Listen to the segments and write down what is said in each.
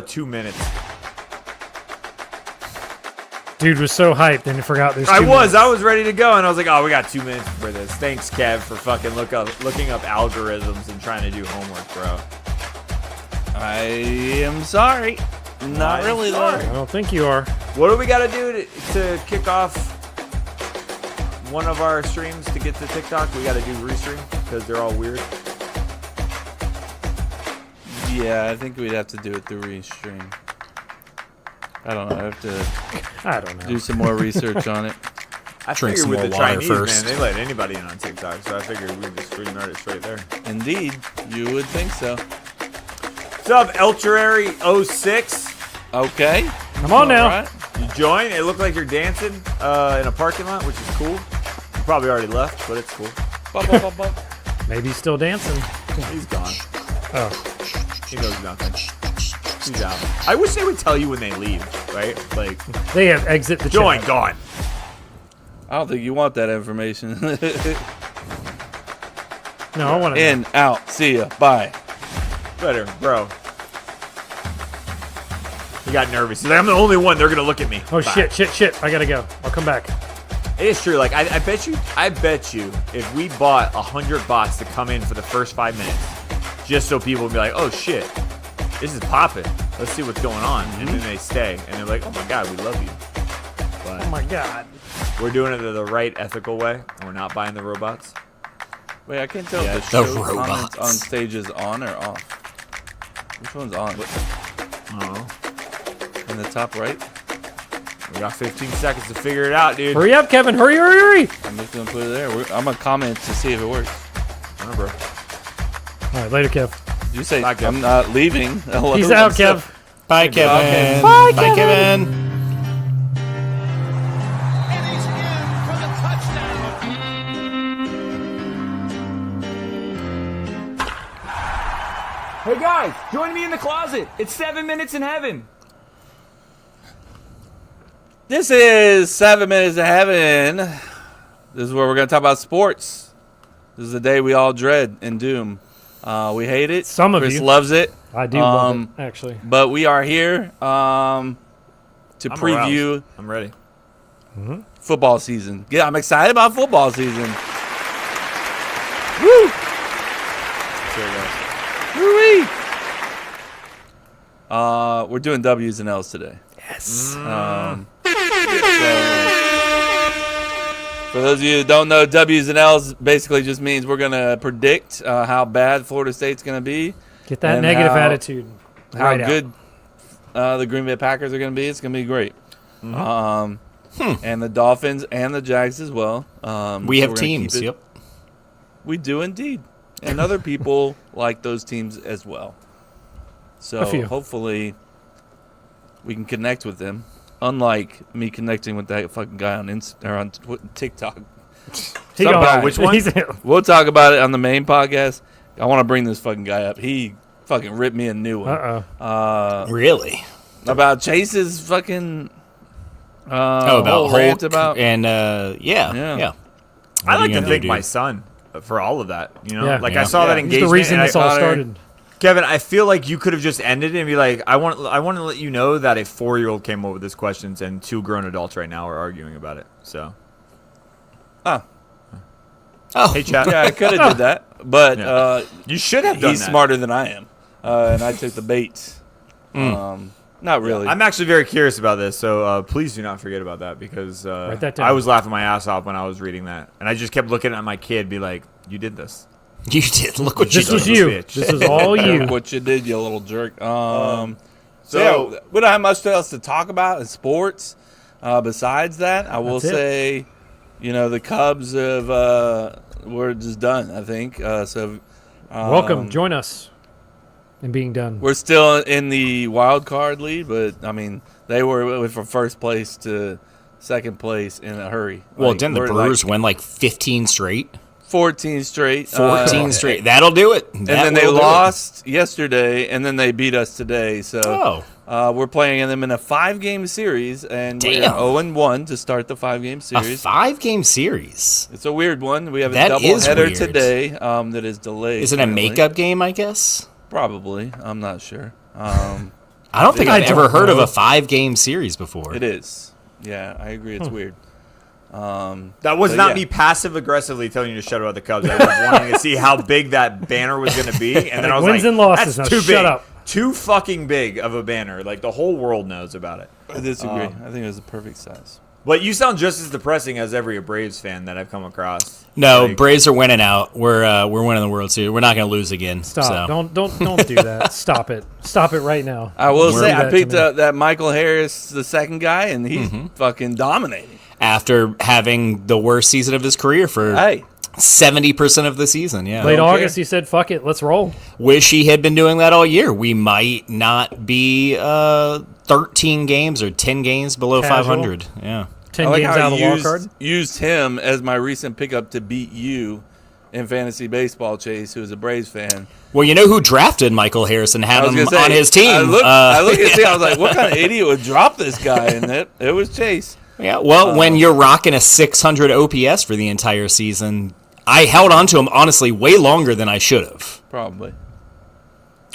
2 minutes. Dude was so hyped, then he forgot there's 2 I minutes. was ready to go, and I was like, oh, we got 2 minutes for this. Thanks, Kev, for fucking looking up algorithms and trying to do homework, bro. I am sorry. Not really, though. I don't think you are. What do we got to do to kick off one of our streams to get to TikTok? We got to do restream because they're all weird. Yeah, I think we'd have to do it through Restream. I don't know. I have to do some more research on it. I Drink figured some with more the water Chinese, first. man, they let anybody in on TikTok, so I figured we'd just stream it straight there. Indeed, you would think so. What's up, Elcherary06? Okay. Come on now. All right. You join. It looked like you're dancing in a parking lot, which is cool. You probably already left, but it's cool. Bump, bump, bump, bump. Maybe he's still dancing. He's gone. Oh. He knows nothing. He's out. I wish they would tell you when they leave, right? Like, They have exit the join, chat. gone. I don't think you want that information. No, I want to. In, out, see ya, bye. Better, bro. He got nervous. He's like, I'm the only one. They're gonna look at me. Oh Bye. shit! I gotta go. I'll come back. It is true. Like, I bet you, if we bought 100 bots to come in for the first 5 minutes, just so people would be like, oh shit, this is popping. Let's see what's going on, and then they stay, and they're like, oh my god, we love you. But Oh my god. we're doing it the right ethical way. We're not buying the robots. Wait, I can't tell Yeah, if the the show comments robots. on stage is on or off. Which one's on? I don't know. In the top right? We got 15 seconds to figure it out, dude. Hurry up, Kevin! Hurry! I'm just gonna put it there. I'm gonna comment to see if it works. I don't know, bro. All right, later, Kev. You say Bye, Kev. I'm not leaving. Hello, He's out, I'm still- Kev. Bye, Kevin. Okay. Bye, Kevin. Hey guys, join me in the closet. It's 7 minutes in heaven. This is 7 Minutes of Heaven. This is where we're gonna talk about sports. This is the day we all dread and doom. We hate it. Some of Chris you. loves it. I do love it, actually. But we are here to I'm preview aroused. I'm ready. football season. Yeah, I'm excited about football season. Woo! Here we go. Woo-wee! We're doing W's and L's today. Yes. So, for those of you that don't know, W's and L's basically just means we're going to predict how bad Florida State's going to be, Get that and negative how- attitude. how right out. good the Green Bay Packers are going to be. It's going to be great. And the Dolphins and the Jags as well. We so have we're gonna teams. keep it- Yep. We do indeed. And other people like those teams as well. A So few. hopefully we can connect with them. Unlike me connecting with that fucking guy on TikTok. He Some gone. guy. Which one? We'll talk about it on the main podcast. I want to bring this fucking guy up. He fucking ripped me a new one. Uh-oh. Really? About Chase's fucking About whole rant Hulk about and Yeah. yeah. I What are like you to gonna thank do, my dude? son for all of that. You know, Yeah. like Yeah. I saw Yeah. that He's He's engagement. the reason and this I all thought, started. Kevin, I feel like you could have just ended it and be like, I want to let you know that a 4-year-old came up with these questions and 2 grown adults right now are arguing about it. So, Oh, hey, chat. Yeah, I could have did that, but Yeah. You should have done he's that. smarter than I am, and I took the bait. Not really. I'm actually very curious about this, so please do not forget about that because Write that down. I was laughing my ass off when I was reading that, and I just kept looking at my kid, be like, "You did this." you did. Look what you This was did. you. bitch. This was all you. Look what you did, you little jerk. So- Yeah, we don't have much else to talk about in sports. Besides that, I will That's it. say, the Cubs have were just done. I think so. Welcome. Join us in being done. We're still in the wild card lead, but I mean they were from first place to second place in a hurry. Well, Like, didn't the we're, Brewers like, win like 15 straight? 14 straight? 14 straight. That'll do it. And then they lost yesterday, and then they beat us today. So we're playing them in a 5-game series, and we're Damn. 0-1 to start the 5-game A series. 5-game series. It's a weird one. We have a That is doubleheader weird. today that is delayed. Is it a apparently. makeup game, I guess? Probably. I'm not sure. I don't think I I've ever don't heard of know. a 5-game series before. It is. Yeah, I agree. It's weird. That was But not yeah. me passive aggressively telling you to shut about the Cubs. I was wanting to see how big that banner was going to be, and then I was Wins like, and losses. "That's Now too shut big, up." too fucking big of a banner. Like the whole world knows about it." I disagree. I think it was the perfect size. But you sound just as depressing as every Braves fan that I've come across. No, Like, Braves are winning out. We're winning the World Series. We're not going to lose again. Stop. So. Don't do that. Stop it. Stop it right now. I will Don't say do I that picked to me. that Michael Harris, the second guy, and he's fucking dominating. After having the worst season of his career for Hey, 70% of the season, yeah. Late don't August, care. he said, "Fuck it, let's roll." Wish he had been doing that all year. We might not be 13 games or 10 games below Casual. 500. Yeah. 10 I like games how out of the I wild card. used him as my recent pickup to beat you in fantasy baseball, Chase, who is a Braves fan. Well, you know who drafted Michael Harris and had I was him gonna say, on his team? I looked at him, I was like, what kind of idiot would drop this guy? And it was Chase. Yeah, well, when you're rocking a 600 OPS for the entire season, I held on to him, honestly, way longer than I should have. Probably.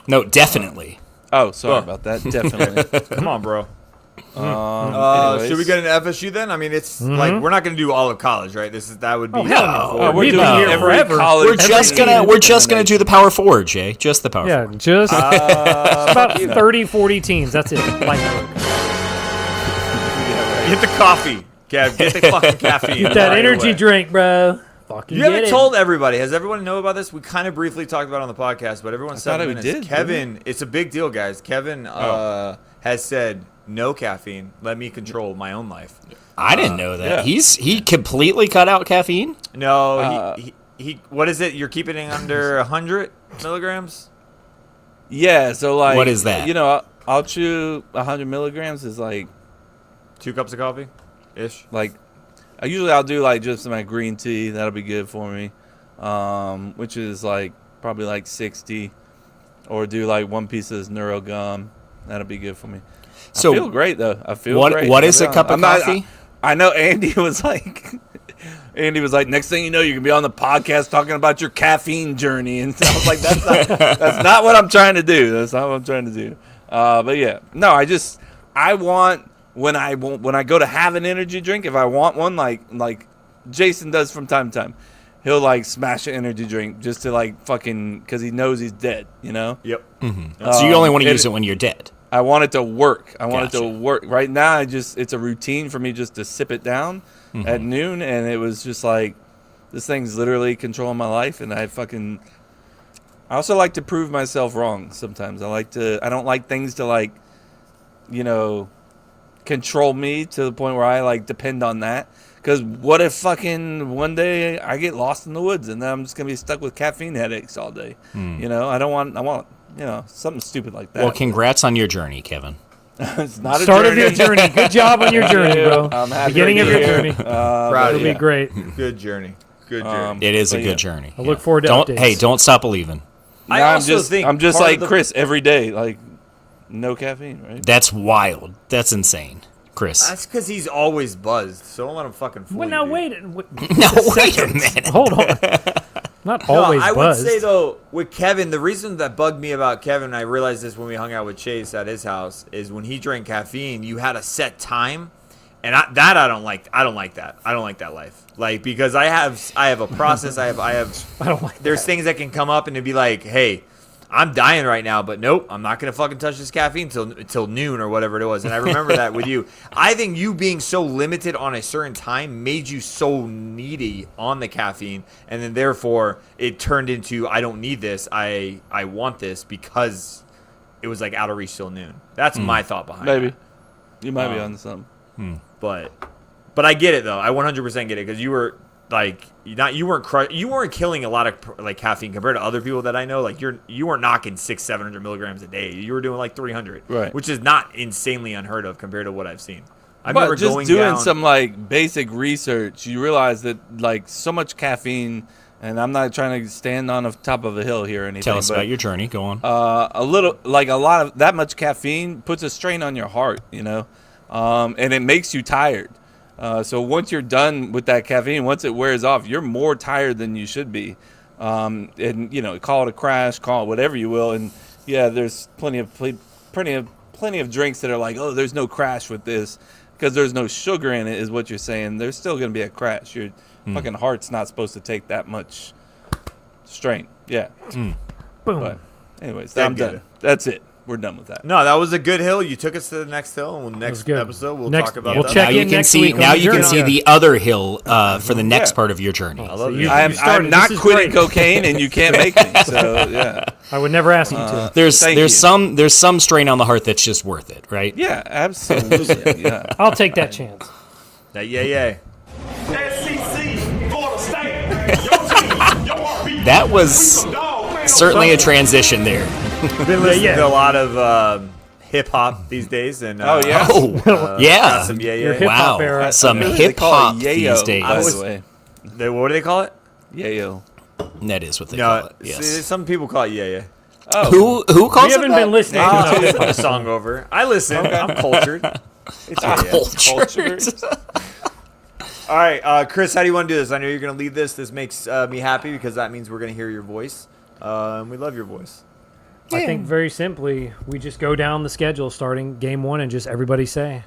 No, definitely. Oh, sorry about that. Definitely. come on, bro. Anyways. Should we get an FSU then? I mean, it's like we're not going to do all of college, right? That would be. Oh, hell no. Oh, we're We've doing been here every forever. college. We're just gonna do the power forward, Jay. Just the power Yeah, forward. just about 30, 40 teams. That's it. Light work. Get the coffee, Kev. Get the fucking caffeine. Get that right energy away. drink, bro. Fucking You get haven't it. told everybody. Has everyone know about this? We kind of briefly talked about it on the podcast, but everyone thought said we did, Kevin, it's a big deal, guys. Kevin has said no caffeine. Let me control my own life. I didn't know that. yeah. He completely cut out caffeine. No, he. What is it? You're keeping it under 100 milligrams. Yeah, so like. What is that? You know, I'll chew 100 milligrams is like 2 cups of coffee, ish. I'll do like just my green tea. That'll be good for me, which is like probably like 60, or do like 1 piece of Neuro gum. That'll be good for me. So I feel great though. I feel what- great. what is a cup of I'm not- coffee? I know Andy was like, next thing you know, you're gonna be on the podcast talking about your caffeine journey, and I was like, that's not what I'm trying to do. That's not what I'm trying to do. But yeah, no, I want when I go to have an energy drink, if I want one, like Jason does from time to time, he'll like smash an energy drink just to like fucking because he knows he's dead, you know. Yep. So you only want to and use it when you're dead. I want it to work. I want it to Gotcha. work. Right now, it's a routine for me just to sip it down at noon, and it was just like, this thing's literally controlling my life, and I also like to prove myself wrong sometimes. I don't like things to like, control me to the point where I like depend on that. Because what if fucking one day I get lost in the woods and then I'm just going to be stuck with caffeine headaches all day? I want something stupid like that. Well, congrats on your journey, Kevin. It's not Start a of your journey. Good job on your journey, bro. I'm happy Beginning to of be your here. journey. Proud It'll of you. be great. Good journey. Good journey. It is a But good yeah. journey. I look forward to updates. Hey, don't stop believing. I Now also think I'm just part like of the- Chris every day, like no caffeine, right? That's wild. That's insane, Chris. That's because he's always buzzed. So don't let him fucking fool Well, you. now dude. wait. No, wait a minute. Hold on. Not No, always I buzzed. would say though, with Kevin, the reason that bugged me about Kevin, I realized this when we hung out with Chase at his house, is when he drank caffeine, you had a set time, and I don't like. I don't like that. I don't like that life. Like because I have a process. I have. I don't like There's things that can come up and it'd be like, hey, I'm dying right now, but nope, I'm not gonna fucking touch this caffeine till noon or whatever it was. And I remember that with you. I think you being so limited on a certain time made you so needy on the caffeine, and then therefore it turned into I don't need this. I want this because it was like out of reach till noon. That's my thought behind Maybe it. you might be on something. But I get it though. I 100% get it because you were like you weren't killing a lot of like caffeine compared to other people that I know. Like you weren't knocking 600-700 milligrams a day. You were doing like 300, Right. Which is not insanely unheard of compared to what I've seen. I But remember just going doing down, some like basic research, you realize that like so much caffeine, and I'm not trying to stand on the top of a hill here or anything. Tell us but, about your journey. Go on. a lot of that much caffeine puts a strain on your heart, and it makes you tired. So once you're done with that caffeine, once it wears off, you're more tired than you should be. And call it a crash, call it whatever you will. And yeah, there's plenty of plenty of drinks that are like, oh, there's no crash with this because there's no sugar in it, is what you're saying. There's still going to be a crash. Your fucking heart's not supposed to take that much strain. Yeah. Boom. But anyways, Damn I'm done. good. That's it. We're done with that. No, that was a good hill. You took us to the next hill, and was next good. episode we'll Next- talk about we'll that. check Now you in can next see. week on Now the you can journey. see the other hill for the next Yeah. part of your journey. I love you- it. I'm started. not This is quitting great. cocaine, and you can't make me. So yeah, I would never ask you to. There's Thank there's you. some strain on the heart that's just worth it, right? yeah, absolutely. Yeah. I'll take that chance. Yeah. SEC, Florida State. Your team, your heartbeat. That was certainly a transition there. Been listening yeah. to a lot of hip hop these days, and Oh yeah. Oh, yeah. got some Your yeah. hip-hop Wow, era. some They hip call hop it yayo, these days. by the way. What do they call it? Yayo. That is what they No, call it. see, Yes. some people call it yeah. Oh, Who calls We it haven't that? been listening Oh, to enough. put the song over. I listen. I'm cultured. It's yeah. Cultured. All right, Chris, how do you want to do this? I know you're going to lead this. This makes me happy because that means we're going to hear your voice. And we love your voice. I think very simply, we just go down the schedule starting game one and just everybody say.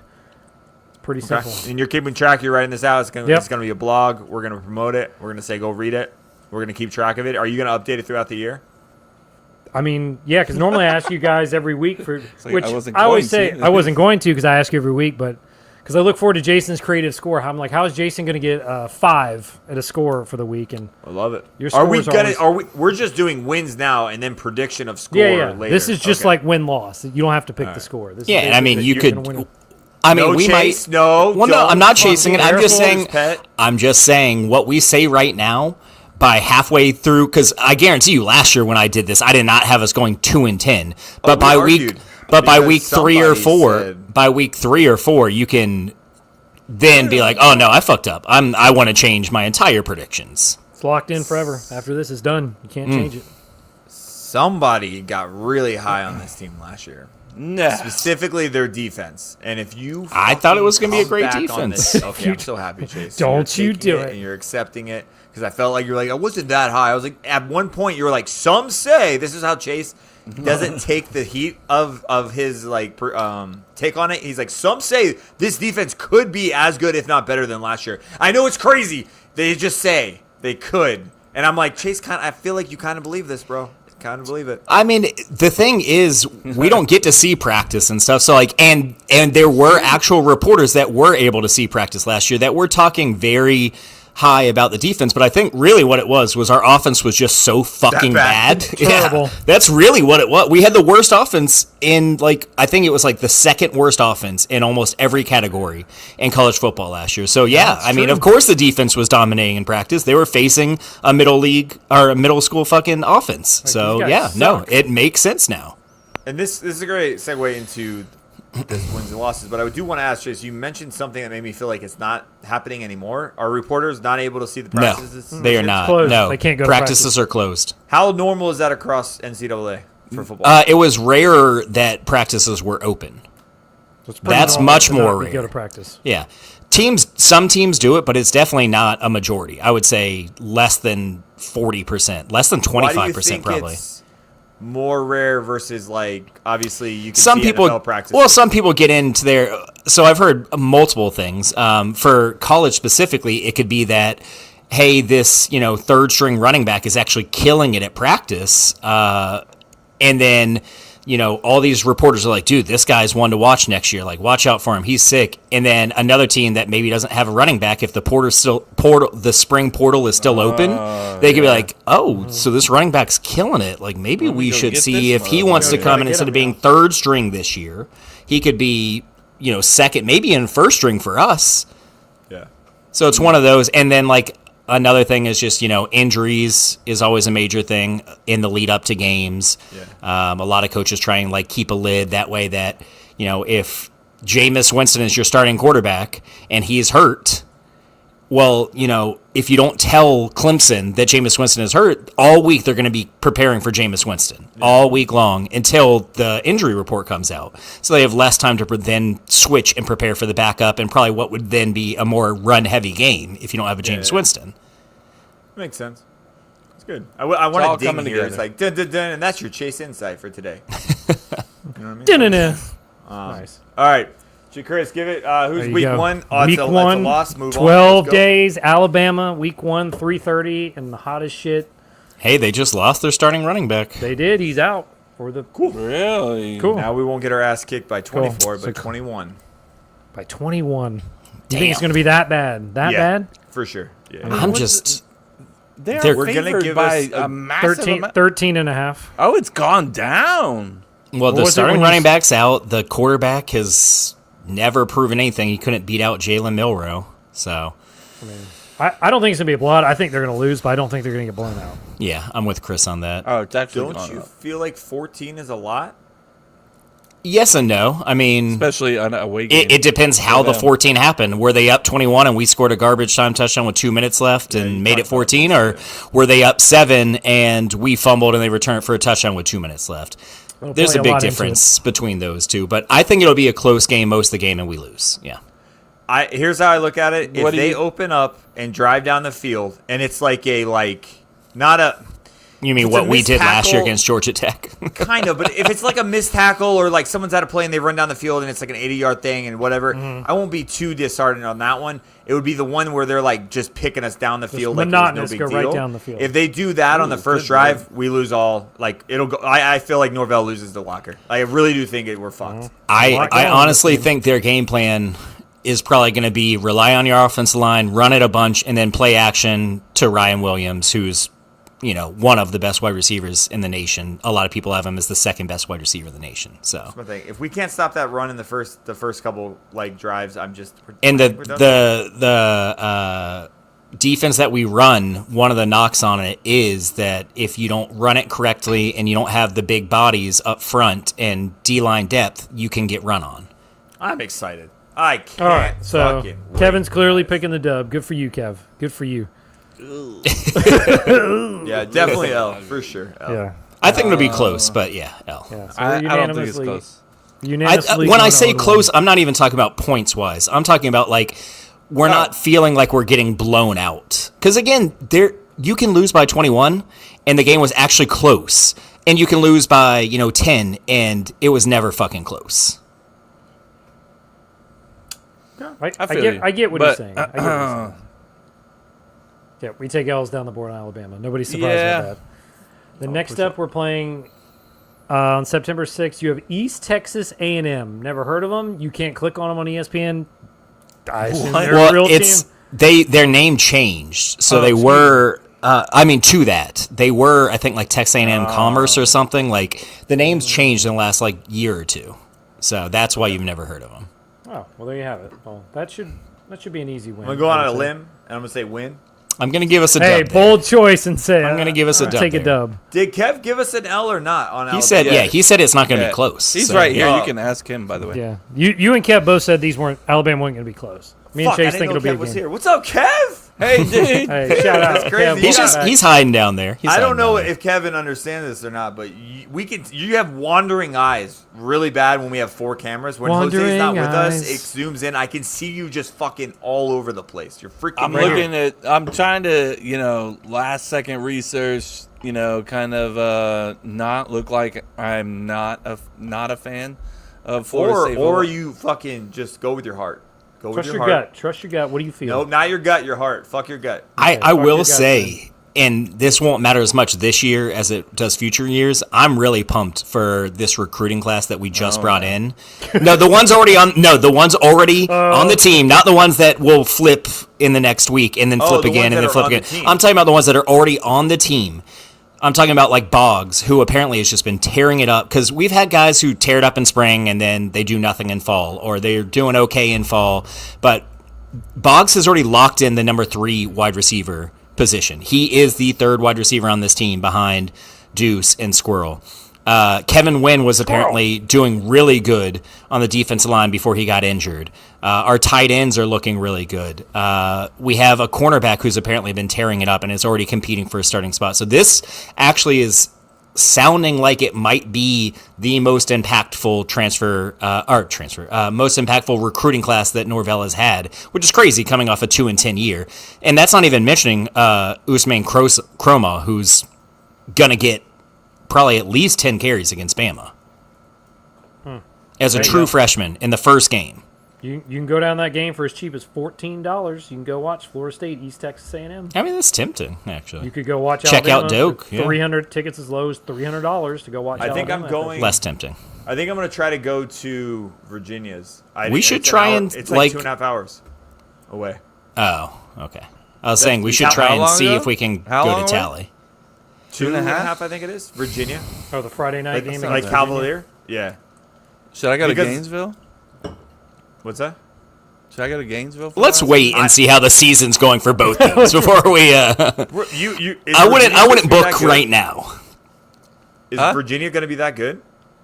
It's pretty simple. And you're keeping track. You're writing this out. It's going Yep. to be a blog. We're going to promote it. We're going to say go read it. We're going to keep track of it. Are you going to update it throughout the year? I mean, yeah, because normally I ask you guys every week for like, which I wasn't I always going say to. I wasn't going to because I ask you every week, but because I look forward to Jason's creative score. I'm like, how is Jason going to get 5 at a score for the week? And I love it. Your Are we scores gonna? always- We're just doing wins now and then prediction of score yeah. later. This is just Okay. like win loss. You don't have to pick the score. This Yeah, is and I mean, basically you you're could. gonna win it. I mean, no we chase. might. No. Well, no, don't I'm not fucking chasing it. I'm careful, just saying. Pet. I'm just saying what we say right now. By halfway through, because I guarantee you, last year when I did this, I did not have us going 2-10. But we by argued, by because week 3 or somebody 4, you can then be like, oh no, I fucked up. I want to change my entire predictions. It's locked in forever. After this is done, you can't change it. Somebody got really high on this team last year. nah. Specifically their defense. And if you I thought it was fucking gonna be a come great back on defense. this- okay, I'm so happy, Chase. Don't You're you taking do it. And you're accepting it. Because I felt like you were like, I wasn't that high. I was like, at one point you were like, some say this is how Chase doesn't take the heat of his like take on it. He's like, some say this defense could be as good, if not better than last year. I know it's crazy. They just say they could. And I'm like, Chase, I feel like you kind of believe this, bro. Kind of believe it. I mean, the thing is, we don't get to see practice and stuff. So like, and there were actual reporters that were able to see practice last year that were talking very high about the defense. But I think really what it was our offense was just so fucking bad? bad. Terrible. Yeah, that's really what it was. We had the worst offense in like, I think it was like the second worst offense in almost every category in college football last year. So yeah, I mean, of course the defense was dominating in practice. They were facing a middle school fucking offense. So these guys yeah, no, suck. it makes sense now. And this is a great segue into this wins and losses. But I do want to ask, Chase, you mentioned something that made me feel like it's not happening anymore. Are reporters not able to see the No, practices? they are not. closed. No, They can't go to practices are closed. How normal is that across NCAA for football? It was rare that practices were open. It's pretty That's normal much to not more Go rare. to practice. Yeah. Some teams do it, but it's definitely not a majority. I would say less than 40%, less than Why do you 25% think probably. it's more rare versus like obviously you can Some see people, NFL practice? well, some people get into their. So I've heard multiple things. For college specifically, it could be that, hey, this third string running back is actually killing it at practice, and then all these reporters are like, dude, this guy's one to watch next year. Like, watch out for him. He's sick. And then another team that maybe doesn't have a running back, if the spring portal is still open, they could be like, oh, so this running back's killing it. Like, maybe we go should get see this if he wants to motherfucker. come in Gotta instead get of him being now. third string this year. He could be, second, maybe in first string for us. yeah. So it's one of those. And then, like, another thing is just, injuries is always a major thing in the lead up to games. Yeah. A lot of coaches try and, like, keep a lid that way that, if Jameis Winston is your starting quarterback and he's hurt, well, if you don't tell Clemson that Jameis Winston is hurt, all week they're going to be preparing for Jameis Winston all week long until the injury report comes out. So they have less time to then switch and prepare for the backup and probably what would then be a more run-heavy game if you don't have a Jameis yeah. Winston. Makes sense. It's good. I all want to ding coming here. It's together. like dun, dun, dun, and that's your Chase insight for today. Da-na-na. Nice. All right. So, Chris, give it. Who's There you week go. one? Oh, Week it's one, a loss. Move on. 12 Let's go. days. Alabama, week 1, 3:30, and the hottest shit. Hey, they just lost their starting running back. They did. He's out for the Really? cool Now we won't get our ass kicked by 24, So but cool. 21. by 21. You Damn. think it's going to be that bad? That Yeah, bad? for sure. Yeah. I'm just. They're We're gonna favored give by us a a massive 13, amount. 13 and a half. Oh, it's gone down. Well, What the was it starting when you running s- back's out. The quarterback has never proven anything. He couldn't beat out Jalen Milroe. So, I don't think it's going to be a blowout. I think they're going to lose, but I don't think they're going to get blown out. yeah, I'm with Chris on that. Oh, it's actually Don't gone you up. feel like 14 is a lot? Yes and no. I mean, Especially on a away game. it depends how the them. 14 happened. Were they up 21 and we scored a garbage time touchdown with 2 minutes left and made it 14? Or were they up 7 and we fumbled and they returned it for a touchdown with 2 minutes left? That'll There's play a big lot into difference between those two. But I think it'll be a close game most of the game and we lose. Yeah. Here's how I look at it. If What do they you- open up and drive down the field, and it's like not a You mean It's what a we missed did last year tackle. against Georgia Tech? kind of, but if it's like a missed tackle or like someone's out of play and they run down the field and it's like an 80-yard thing and whatever, I won't be too disheartened on that one. It would be the one where they're like just picking us down the field like it was no monotonous, big go deal. right down the field. If they do that on the first good drive, we lose all. Like it'll go. I feel like Norvell loses the locker. I really do think we're fucked. I lot going on honestly this team. think their game plan is probably going to be rely on your offensive line, run it a bunch, and then play action to Ryan Williams, who's one of the best wide receivers in the nation. A lot of people have him as the second best wide receiver in the nation. So, But if we can't stop that run in the first couple like drives, I'm just and we're done. the defense that we run, one of the knocks on it is that if you don't run it correctly and you don't have the big bodies up front and D-line depth, you can get run on. I'm excited. I can't. All right, so fucking wait. Kevin's clearly picking the dub. Good for you, Kev. Good for you. Yeah, definitely L for sure. L. Yeah. I think it'll be close, but yeah, L. Yeah. So I we're don't think it's close. Unanimously When I going say 0-1. close, I'm not even talking about points wise. I'm talking about like we're not feeling like we're getting blown out. Because again, you can lose by 21, and the game was actually close, and you can lose by 10, and it was never fucking close. I get what But, he's saying. I get what he's saying. Yeah, we take L's down the board on Alabama. Nobody's surprised Yeah. by that. The next up, we're playing on September 6th. You have East Texas A&M. Never heard of them. You can't click on them on ESPN. I assume they're a Well, real it's team. their name changed, so Oh, they excuse were. To that, they were, I think, like Texas A&M Commerce or something. Like the names changed in the last year or two, so that's why you've never heard of them. Oh, well, there you have it. Well, that should be an easy win. I'm gonna go on I a would say. limb and I'm gonna say win. I'm gonna give us a Hey, dub. there. bold choice and say I'm gonna give us a dub Take a there. dub. Did Kev give us an L or not on Alabama? He said, Yeah. he said it's not gonna Yeah. be close. He's so, right here. yeah. You can ask him, by the way. Yeah, you and Kev both said Alabama weren't going to be close. Me Fuck, and I Chase didn't think know it'll be Kev a was game. here. What's up, Kev? Hey, dude. Hey, shout out. That's crazy. Kev. He's just he's hiding down there. He's I don't hiding know down there. if Kevin understands this or not, but you have wandering eyes really bad when we have 4 cameras. When Jose's not Wandering with us, eyes. it zooms in. I can see you just fucking all over the place. You're freaking. I'm weird. looking at. I'm trying to, last second research. Kind of not look like I'm not a fan of Florida State. or football. you fucking just go with your heart. Go Trust with your your heart. gut. Trust your gut. What do you feel? Nope, not your gut, your heart. Fuck your gut. I fuck your will gut, say, and this won't matter as much this year as it does future years. I'm really pumped for this recruiting class that we just brought in. No, the ones already on. No, the ones already on the team, not the ones that will flip in the next week and then Oh, flip the again ones and that then are flip on the again. team. I'm talking about the ones that are already on the team. I'm talking about like Boggs, who apparently has just been tearing it up because we've had guys who tear it up in spring and then they do nothing in fall, or they're doing okay in fall, but Boggs has already locked in the number 3 wide receiver position. He is the 3rd wide receiver on this team behind Deuce and Squirrel. Kevin Wynn was apparently doing really good on the defensive line before he got injured. Our tight ends are looking really good. We have a cornerback who's apparently been tearing it up and is already competing for a starting spot. So this actually is sounding like it might be the most impactful most impactful recruiting class that Norvell has had, which is crazy coming off a 2-10 year. And that's not even mentioning Usman Chroma, who's gonna get probably at least 10 carries against Bama. as a There you true go. freshman in the first game. You can go down that game for as cheap as $14. You can go watch Florida State, East Texas A&M. I mean, that's tempting, actually. You could go watch Check out Alabama Doak, for yeah. 300 tickets as low as $300 to go watch. I think I'm Alabama. going. Less tempting. I think I'm gonna try to go to Virginia's. We should it's an try hour- and, It's like- 2.5 hours away. Oh, okay. I was saying we should how try and long see ago? if we can How go long to away? Tally. Two and a and a half? half, I think it is. Virginia, Oh, the Friday night like, game. like against Virginia? Cavalier. Yeah. Should I go to Because- Gainesville? What's that? Should I go to Gainesville? For Let's last wait and see how the season's going for both teams before we. You. I wouldn't book right now. Is Huh? Virginia gonna be that good?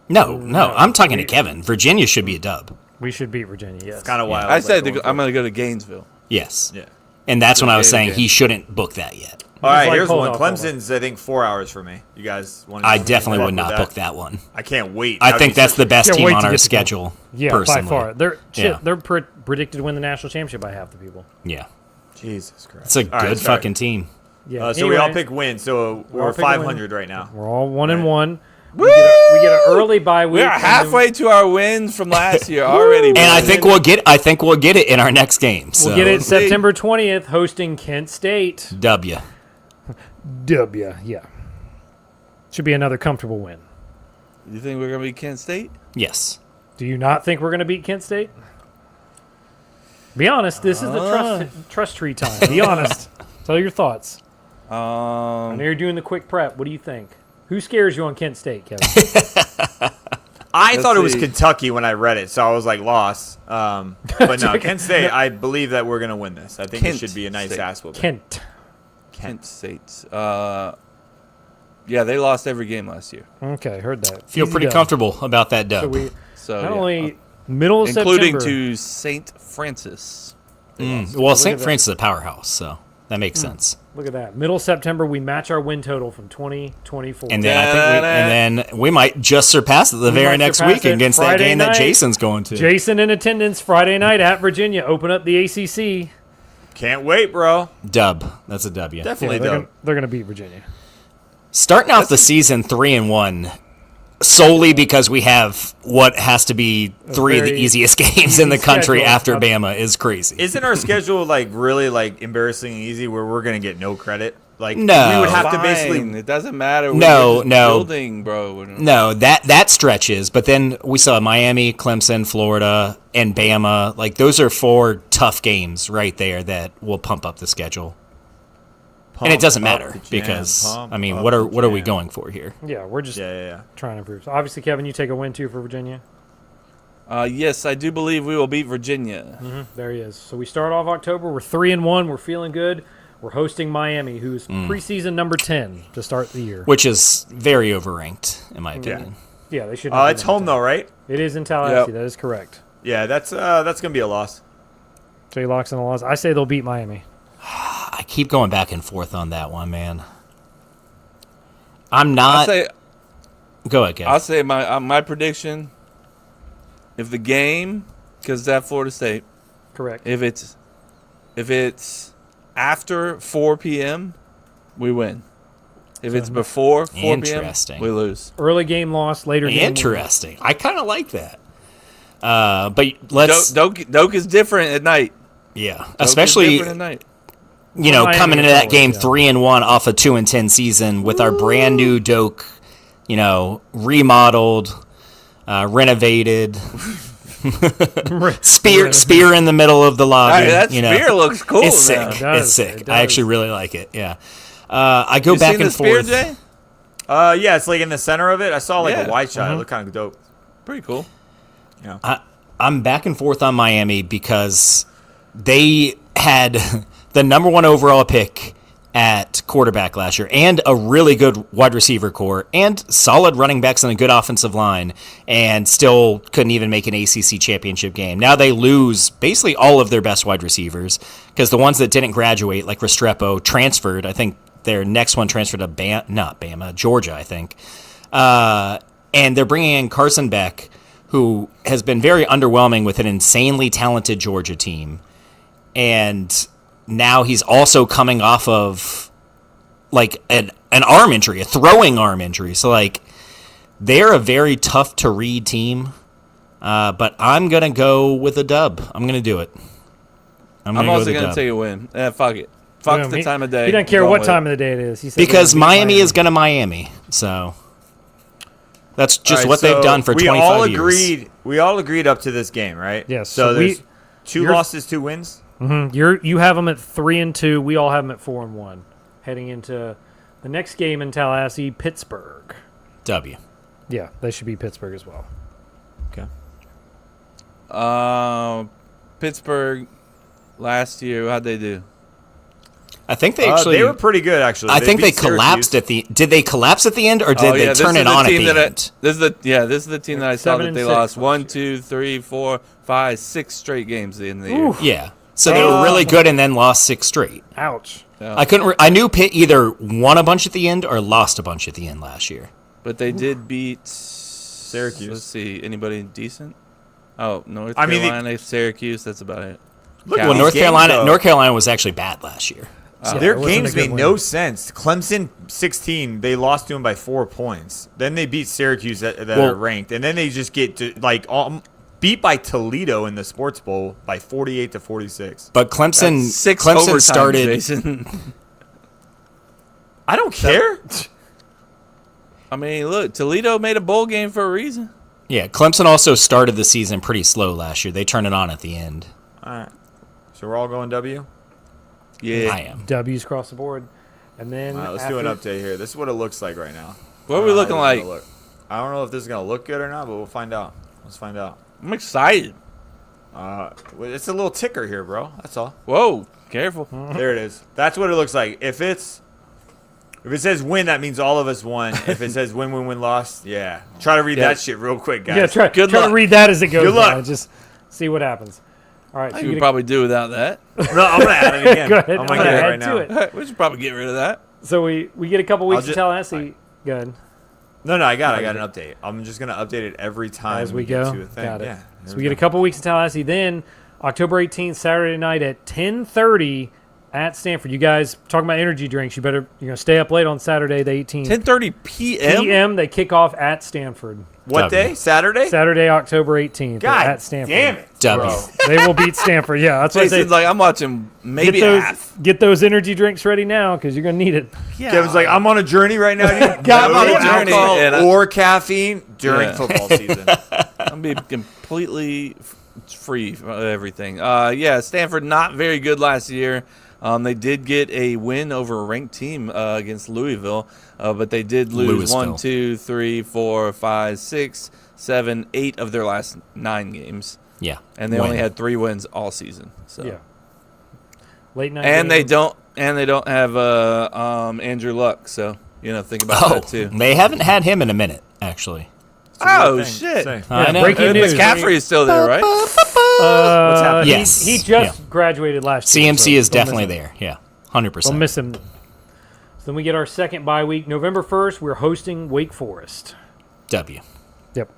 No. I'm talking to Kevin. Virginia should be a dub. We should beat Virginia. Yes. Kind of wild. I said I'm going to go to Gainesville. Yes. Yeah. And that's when I was Okay, saying okay. he shouldn't book that yet. All right, like, here's hold one. on, hold on. Clemson's, I think, 4 hours for me. You guys want? I definitely would not book that one. I can't wait. I That'd think be that's such the a- best Can't team wait on to our get to schedule. Yeah, personally. by far. They're Yeah. they're predicted to win the national championship by half the people. Yeah. Jesus Christ. It's a All right, good sorry. fucking team. Yeah. So we all anyway, pick win. So We're all we're picking win. 500 right now. We're all 1-1. Woo! We get an early bye week. We are and then halfway to our wins from last year already. And I boys. think we'll get it in our next game. So We'll get it See? September 20th, hosting Kent State. W. W. Yeah. Should be another comfortable win. You think we're going to be Kent State? Yes. Do you not think we're going to beat Kent State? Be honest. This is the trust tree time. Be honest. Tell your thoughts. I know you're doing the quick prep. What do you think? Who scares you on Kent State, Kevin? I Let's thought it was see. Kentucky when I read it, so I was like lost. But no, Kent State. I believe that we're gonna win this. I think Kent it should be a nice State. ass whooping. Kent. Kent State. Yeah, they lost every game last year. Okay, heard that. Feel Easy pretty dub. comfortable about that So dub. we So not yeah. only middle of including September. to St. Francis. They lost. Well, at St. that. Francis is a powerhouse, so that makes sense. Look at that. Middle September, we match our win total from 2024. And then I think we might just surpass it the very might next surpass week it against that Friday game night. that Jason's going to. Jason in attendance Friday night at Virginia. Open up the ACC. Can't wait, bro. Dub. That's a W. Definitely they're dope. gonna beat Virginia. Starting off the season 3-1 solely because we have what has to be three of the very easiest games in the easy country schedule. after Bama is crazy. Isn't our schedule like really like embarrassingly easy where we're gonna get no credit? Like No. we would have to Fine. basically. It doesn't matter. No, We're just no. Building, bro. No, that stretches, but then we saw Miami, Clemson, Florida, and Bama. Like those are 4 tough games right there that will pump up the schedule. And it doesn't Pump up matter the jam, because pump I mean, up what the are we jam. going for here? Yeah, we're just Yeah. trying to improve. So obviously, Kevin, you take a win too for Virginia. Yes, I do believe we will beat Virginia. There he is. So we start off October. We're 3-1. We're feeling good. We're hosting Miami, who's preseason number 10 to start the year. Which is very overranked in my opinion. Yeah, they should. Oh, not be it's number home 10. though, right? It is in Tallahassee. Yep. That is correct. Yeah, that's gonna be a loss. Jay locks in the laws. I say they'll beat Miami. I keep going back and forth on that one, man. I'm I'll not. say Go ahead, Kevin. I'll say my prediction. If the game, because that Florida State, Correct. if it's after 4 p.m., we win. If it's before 4 p.m., Interesting. we lose. Early game loss. Later game win. Interesting. I kind of like that. But let's, Doak is different at night. yeah, Doak is especially different at night. you know Miami coming into is that always, game yeah. 3-1 off a 2-10 season with our brand new Doak, you know, remodeled, renovated, spear in the middle of the lobby. Hey, that you know, spear looks cool. it's sick. now. It does, It's sick. it I does. actually really like it. Yeah. I go You back seen the and spear, forth. Jay? Yeah, it's like in the center of it. I saw like Yeah. a wide shot. It looked kind of dope. Pretty cool. I'm back and forth on Miami because they had the number 1 overall pick at quarterback last year and a really good wide receiver core and solid running backs and a good offensive line and still couldn't even make an ACC championship game. Now they lose basically all of their best wide receivers because the ones that didn't graduate, like Restrepo, transferred. I think their next one transferred to Georgia, I think. And they're bringing in Carson Beck, who has been very underwhelming with an insanely talented Georgia team. And now he's also coming off of like an arm injury, a throwing arm injury. So like they're a very tough to read team. But I'm going to go with a dub. I'm going to do it. I'm go also with a going to dub. take a win. Fuck it. Fuck Yeah, the he- time of day. He doesn't care Going what with time it. of the day it is. He said Because we're gonna beat Miami is going to Miami. So that's just All right, what they've so done for we 25 all years. agreed. We all agreed up to this game, right? Yes, So so we- there's 2 you're- losses, 2 wins. You have them at 3-2. We all have them at 4-1. Heading into the next game in Tallahassee, Pittsburgh. W. Yeah, they should be Pittsburgh as well. Okay. Pittsburgh last year, how'd they do? I think they actually. they were pretty good, actually. I think they beat collapsed Syracuse. at the. Did they collapse at the end, or did Oh, they yeah, this turn is it the on at team the that end? this is the team that I saw that they 7-6 lost last 1, year. 2, 3, 4, 5, 6 straight games in the year. Yeah. So they were really good and then lost 6 straight. Ouch. I couldn't. I knew Pitt either won a bunch at the end or lost a bunch at the end last year. But they did beat Syracuse. Let's see, anybody decent? Oh, North I mean, Carolina, Syracuse. That's about it. Look at Well, these North games, Carolina. though. North Carolina was actually bad last year. Their it wasn't games a good made win. no sense. Clemson 16, they lost to them by 4 points. Then they beat Syracuse that Well- are ranked, and then they just get to beat by Toledo in the Sports Bowl by 48-46. But Clemson. That's 6 Clemson overtimes, started. Jason. I don't care. I mean, look, Toledo made a bowl game for a reason. Yeah, Clemson also started the season pretty slow last year. They turned it on at the end. All right. So we're all going W? Yeah. I am. W's across the board. And then All right, let's do an update here. This is what it looks like right now. What are I we don't know looking how like? this is gonna look. I don't know if this is going to look good or not, but we'll find out. Let's find out. I'm excited. Well, it's a little ticker here, bro. That's all. Whoa, careful. There it is. That's what it looks like. If it says win, that means all of us won. If it says win, win, win, loss, yeah. Try to read Yeah. that shit real quick, guys. Yeah, try Good to luck. read that as it goes Good luck. by. Just see what happens. All right. I So could you probably do without that. No, I'm gonna add it again. Go ahead. I'm I'm gonna gonna get it add right to now. it. We should probably get rid of that. So we get a couple weeks I'll in ju- Tallahassee. Good. No, I got an update. I'm just gonna update it every time As we get go. to a thing. Got it. Yeah. So we get a couple weeks in Tallahassee. Then October 18th, Saturday night at 10:30 at Stanford. You guys talking about energy drinks? You're gonna stay up late on Saturday the 18th. 10:30 p.m. p.m. They kick off at Stanford. What W. day? Saturday? Saturday, October 18th God at Stanford. damn it. W. bro. They will beat Stanford. Yeah, that's what I say. Jason's like, I'm watching maybe Get half. those energy drinks ready now because you're gonna need it. Yeah. Kevin's like, I'm on a journey right now. Dude. God, no I'm on a journey, alcohol and I- or caffeine during Yeah. football season. I'm being completely free of everything. Yeah, Stanford not very good last year. They did get a win over a ranked team against Louisville, but they did lose Louisville. 1, 2, 3, 4, 5, 6, 7, 8 of their last 9 games, Yeah. and they Win. only had 3 wins all season. So. Yeah. Late night. And they game. don't have Andrew Luck, so think about Oh, that too. they haven't had him in a minute, actually. Oh Thing. shit! Say. I know. breaking And news. McCaffrey is still there, right? What's happening? Yes. He just graduated last year. CMC so is don't miss definitely him. there. Yeah. 100%. Don't miss him. So then we get our second bye week. November 1st, we're hosting Wake Forest. W. Yep.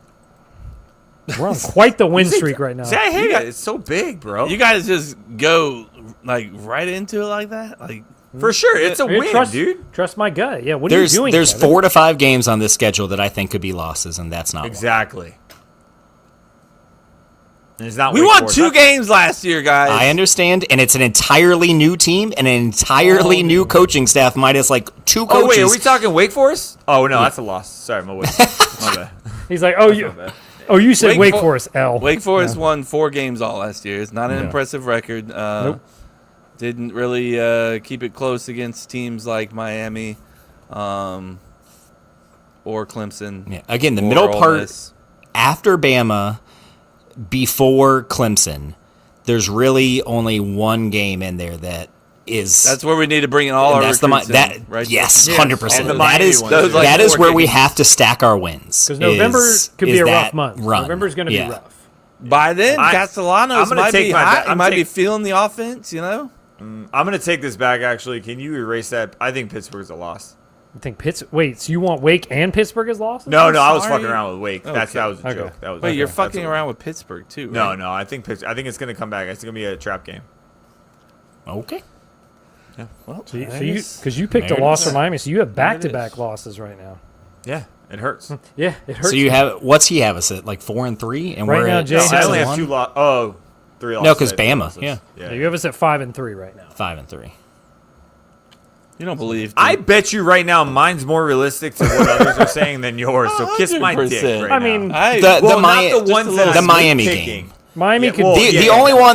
We're on quite the win streak right now. See, I hate it. It's so big, bro. You guys just go right into it like that, like. For sure, it's a Hey, win, dude. Trust my gut. Yeah, what are you doing? There's Kevin? 4 to 5 games on this schedule that I think could be losses, and that's not one. Exactly. And it's not. We Wake won Forest. 2 games last year, guys. I understand, and it's an entirely new team and an entirely new coaching staff, minus like 2 coaches. Oh wait, are we talking Wake Forest? Oh no, that's a loss. Sorry, my bad. He's like, you said Wake Wake Fo- Forest. L. Wake Forest won 4 games all last year. It's not an Yeah. impressive record. Nope. Didn't really keep it close against teams like Miami, or Clemson. Yeah. Again, the or middle Ole part Miss. after Bama, before Clemson, there's really only one game in there that is. That's where we need to bring in all our that's recruits that in, right? yes, Yeah. 100%. And the That Miami is ones, those, like, that is 4 where we games. have to stack our wins. Because November could be is a that rough month. run. November's going to Yeah. be rough. By then, I'm Castellanos gonna might take be my hot. ba- He I'm might be take- feeling the offense, I'm gonna take this back. Actually, can you erase that? I think Pittsburgh's a loss. I think Wait, so you want Wake and Pittsburgh as losses? No, I was sorry. fucking around with Wake. That was a Okay. joke. That was. Wait, you're that's fucking a- around with Pittsburgh too, right? No, I think I think it's gonna come back. It's gonna be a trap game. Okay. Well, Because you picked a There it loss is. for Miami, so you have back-to-back losses right now. Yeah, It hurts. Yeah, it hurts. So you have what's he have us at like 4-3, and Right we're now, at Jay No, has I 6 only and have 2 1? losses. Oh, 3 losses. No, 'cause I have 3 Bama, losses. yeah. You have us at 5-3 right now. 5-3. You don't believe? I bet you right now mine's more realistic to what others are saying than yours. So kiss my dick 100%. right I now. mean, well, not the just ones a that little- The I'm Miami picking. game. Miami Yeah, could well, be. The yeah.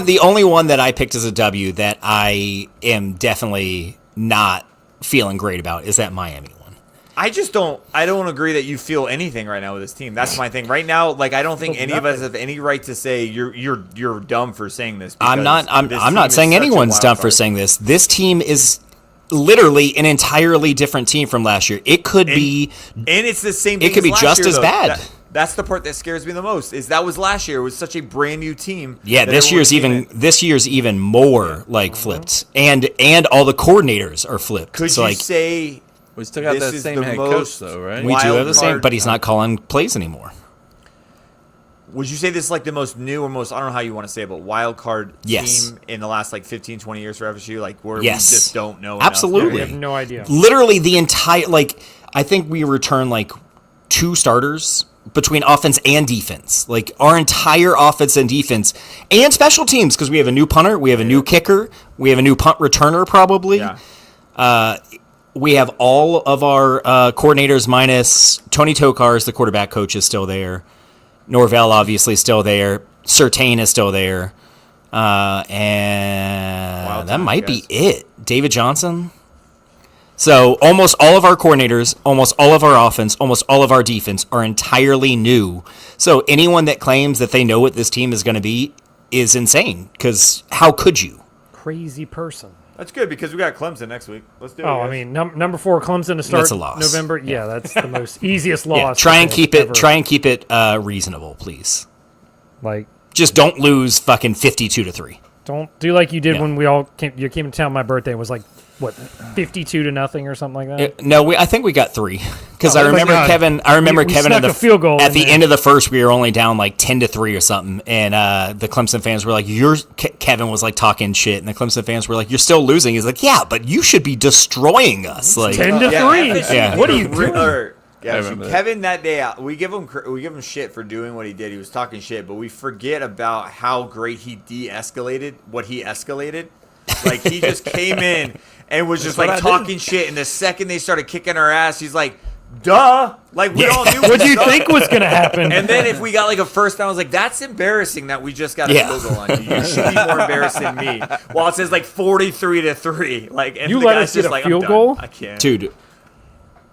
the only one that I picked as a W that I am definitely not feeling great about is that Miami one. I don't agree that you feel anything right now with this team. That's my thing. Right now, like I don't think any of us have any right to say you're dumb for saying this. I'm because not. this I'm team not is saying such a anyone's wild dumb for card. saying this. This team is literally an entirely different team from last year. It could be. And it's the same. It thing could be last just year, as though. bad. That's the part that scares me the most. Is that was last year. It was such a brand new team. Yeah, that this everyone year's came in. this year's even more like flipped, and all the coordinators are flipped. Could so you like say We still got this that is same the head most coach, though, right? we do wild have the same, card- but he's not calling plays anymore. Would you say this is like the most new or most, I don't know how you want to say it, but wild card Yes. team in the last like 15, 20 years for FSU? Like where Yes. we just don't know enough? Absolutely. We have no idea. Literally the entire I think we return like 2 starters between offense and defense. Like our entire offense and defense and special teams, because we have a new punter, we have a new kicker, we have a new punt returner probably. Yeah. We have all of our coordinators minus Tony Tokars, the quarterback coach, is still there. Norvell obviously still there. Surtain is still there. And Wild that times, might guys. be it. David Johnson. So almost all of our coordinators, almost all of our offense, almost all of our defense are entirely new. So anyone that claims that they know what this team is going to be is insane, because how could you? Crazy person. That's good because we got Clemson next week. Let's do it. Oh, I guys. mean, number 4 Clemson to start That's a loss. November. Yeah, that's the most easiest loss. Yeah, try and that keep they've it. ever- Try and keep it reasonable, please. Like, Just don't lose fucking 52-3. don't do like you did Yeah. when you came to town. My birthday was like what 52-0 or something like that. No, I think we got 3 because Oh, I my remember God. Kevin. I remember We Kevin at snuck a field goal at in the there. end of the first. We were only down like 10-3 or something, and the Clemson fans were like, Kevin was like talking shit, and the Clemson fans were like, "You're still losing." He's like, "Yeah, but you should be destroying us." Like, 10-3. FSU Yeah. What are did you a re- doing? or- yeah, I so remember that. Kevin that day, we give him shit for doing what he did. He was talking shit, but we forget about how great he de-escalated what he escalated. Like he just came in and was just what like I did. talking shit, and the second they started kicking our ass, he's like, "Duh!" Like we all knew. What do you duh. think was gonna happen? And then if we got like a first down, I was like, "That's embarrassing that we just got a Yeah. field goal on you. You should be more embarrassed than me." While it says like 43-3, like and You the let guy's us get just a like, field "I'm goal? done. I can't." dude.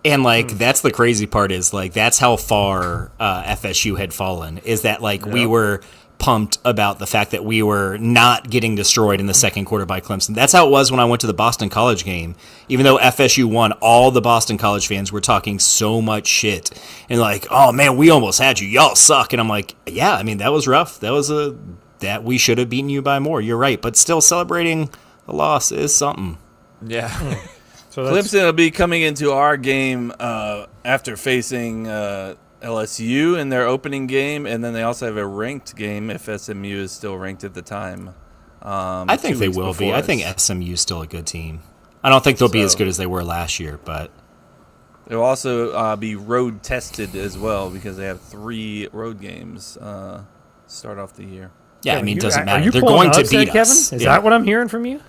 And like that's the crazy part is like that's how far FSU had fallen. Is that like we were pumped about the fact that we were not getting destroyed in the second quarter by Clemson. That's how it was when I went to the Boston College game. Even though FSU won, all the Boston College fans were talking so much shit and like, "Oh man, we almost had you. Y'all suck." And I'm like, "Yeah, I mean that was rough. That we should have beaten you by more. You're right, but still celebrating the loss is something." Yeah. So that's, Clemson will be coming into our game after facing LSU in their opening game, and then they also have a ranked game if SMU is still ranked at the time. I think 2 they weeks will be. before I think us. SMU is still a good team. I don't think they'll be as So- good as they were last year, but They'll also be road tested as well because they have 3 road games start off the year. yeah, I mean, it doesn't Are matter. you They're pulling going to upset, beat Kevin? us. Is Yeah. that what I'm hearing from you?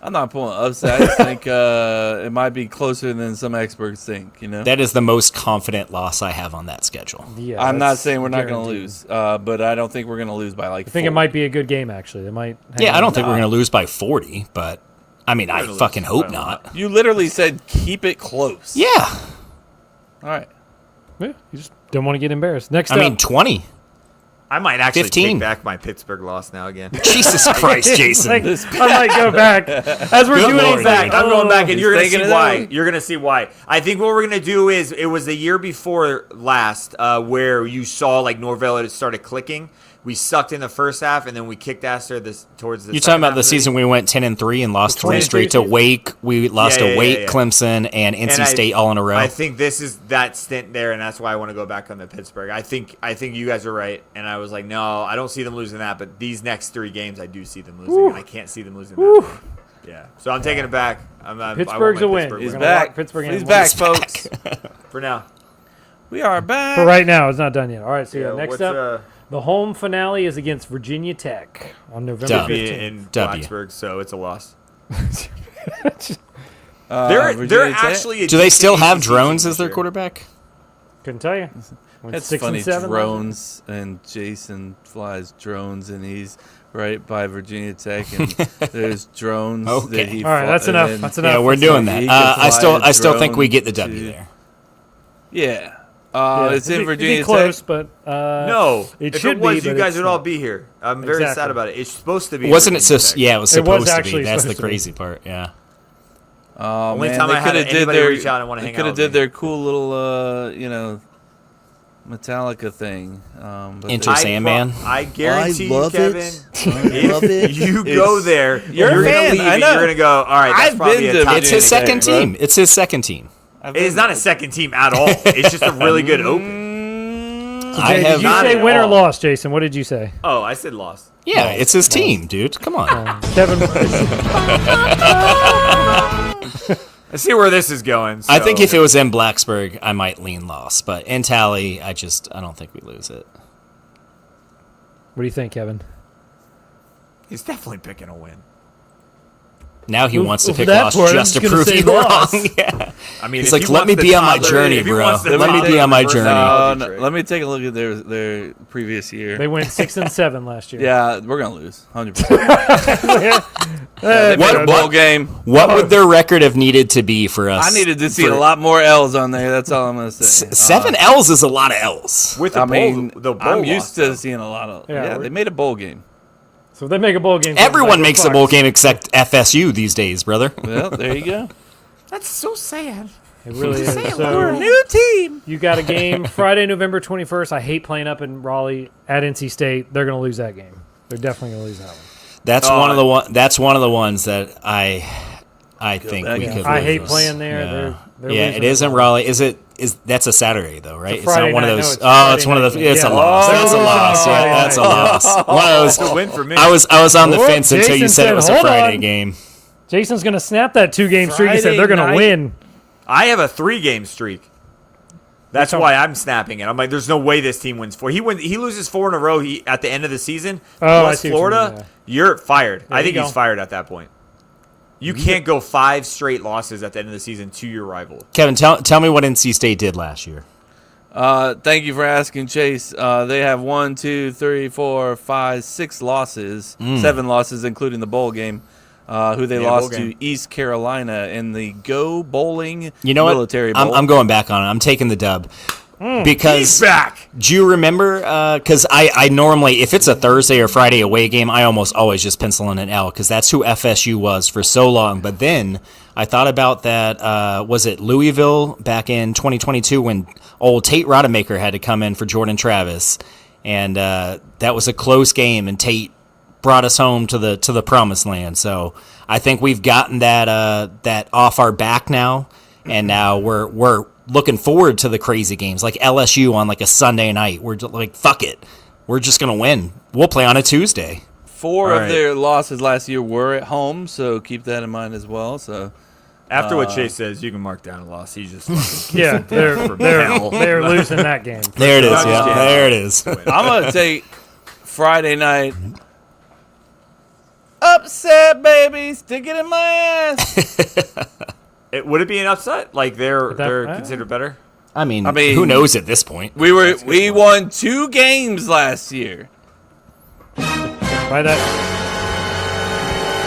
I'm not pulling upset. I just think it might be closer than some experts think. You know, That is the most confident loss I have on that schedule. Yeah, I'm not that's saying we're not going to guaranteed. lose, but I don't think we're going to lose by like. I think it might be a good game actually. They might. Yeah, I don't think we're going to lose by 40, but I mean, I gonna fucking lose. hope I don't not. You literally said keep it close. Yeah, All right. Yeah, you just don't want to get embarrassed. Next I up, mean, 20. I might actually 15. take back my Pittsburgh loss now again. Jesus Christ, Jason. like, I might go back as we're Good doing Lord, it. back. I'm going back, and He's you're gonna see thinking it why. out. You're gonna see why. I think what we're gonna do is it was the year before last where you saw like Norvell had started clicking. We sucked in the first half, and then we kicked ass there towards the. You're talking second about half the of season we went 10-3 and lost 3 straight to 22 Wake. We lost Yeah, to yeah, Wake, yeah. Clemson, and NC And State all in a row. I think this is that stint there, and that's why I want to go back on the Pittsburgh. I think you guys are right, and I was like, no, I don't see them losing that, but these next 3 games, I do see them losing, and I can't see them losing that. many. Yeah, so I'm taking it back. I want Pittsburgh's my a win. Pittsburgh We're He's gonna back. lock Pittsburgh in He's one. back, folks. for now. We are back. For right now, it's not done yet. All right, so next what's, up, the home finale is against Virginia Tech on November Dub. be 15th. in W. Blacksburg, so it's a loss. Virginia They're Tech? actually. Do they still have ACC drones team as their this year. quarterback? Couldn't tell you. Went It's 6 funny, and 7 last year. drones, and Jason flies drones, and he's right by Virginia Tech, and there's drones Okay. that he All right, that's and enough. then- That's enough. Yeah, we're doing that. He can I still fly a think we drone get the W to- there. Yeah. Yeah, It's in it'd be Virginia close, Tech. but No, it if should it was, be, you but guys it's would all not. be here. I'm very Exactly. sad about it. It's supposed to be. Wasn't it Virginia so? Tech. Yeah, it was It was supposed to actually be. That's the supposed to be. crazy part. Yeah. Oh, Only man, time they I had could have did anybody their, reach out and wanna they hang could out have with did me. their cool little, Metallica thing. But Enter they- Sandman. I guarantee I love you, Kevin. it. I love it. If you go It's- there, You're a you're gonna fan, leave I and know. you're gonna go. All right, that's I've probably been a to top It's his Virginia 2nd Tech, bro. team. It's his 2nd team. I've It's been not a there. second team at all. It's just a really good open. I Jay, have. did you Not say at win or all. loss, Jason? What did you say? Oh, I said loss. Yeah, it's his team, dude. Come on. Kevin, I see where this is going. I think so- if it was in Blacksburg, I might lean loss, but in Tally, I don't think we lose it. what do you think, Kevin? he's definitely picking a win. Now he Well, wants to for pick that loss part, I'm just to just gonna prove say you loss. wrong. Yeah. I mean, He's if like, he let wants me the be on my toddler- journey, if he bro. wants the Let me toddler be on my reverse journey. psychology No, trick. let me take a look at their previous year. They went 6 and 7 last year. Yeah, we're gonna lose, 100%. They made a What- bowl what- game. What would their record have needed to be for us? I needed to see for- a lot more L's on there. That's all I'm gonna say. 7 L's is a lot of L's. With the I bowl, mean, the bowl I'm loss, used though. to seeing a lot of. Yeah, Yeah, we're- they made a bowl game. So if they make a bowl game, Everyone makes a Fox. bowl game except FSU these days, brother. Well, there you go. That's so sad. It really is. We're a So new team. you got a game Friday, November 21st. I hate playing up in Raleigh at NC State. They're going to lose that game. They're definitely going to lose that one. That's one of the That's one of the ones that I think back we and could. I hate lose. playing there. Yeah, They're yeah, losing it isn't at Raleigh. Is that's a Saturday though, right? It's a Friday not one of night. those. No, it's a oh, it's Friday one of the. night. It's a Yeah. loss. That's a Oh, loss. Yeah, Friday that's a night. loss. One of It's a those. win for me. I was on the Whoop, fence until you Jason said it said, was a "Hold Friday on." game. Jason's going to snap that 2-game streak. He said Friday they're going to night. win. I have a 3-game streak. That's why I'm snapping it. I'm like, there's no way this team wins 4. He loses 4 in a row. At the end of the season. Oh, I plus see what you Florida, mean, you're fired. I you think go. he's fired at that point. You can't go 5 straight losses at the end of the season to your rival. Kevin, tell me what NC State did last year. Thank you for asking, Chase. They have 1, 2, 3, 4, 5, 6 losses, 7 losses, including the bowl game. Who they Yeah, lost bowl to game. East Carolina in the Go Bowling You know Military what? Bowl. I'm going back on it. I'm taking the dub. He's Because back. do you remember? Because I normally, if it's a Thursday or Friday away game, I almost always just pencil in an L because that's who FSU was for so long. But then I thought about that. Was it Louisville back in 2022 when old Tate Rodemaker had to come in for Jordan Travis, and that was a close game, and Tate brought us home to the promised land. So I think we've gotten that off our back now, and now we're looking forward to the crazy games like LSU on like a Sunday night. We're just like, fuck it, we're just gonna win. We'll play on a Tuesday. 4 All of right. their losses last year were at home, so keep that in mind as well. So After what Chase says, you can mark down a loss. He's just fucking Yeah, hell. they're losing that game. There it is. Not Yeah, just- there it is. I'm gonna take Friday night. Upset, baby, stick it in my ass. Would it be an upset? Like they're that- considered better? I mean, mean, who knows at this point? We won 2 games last year. By that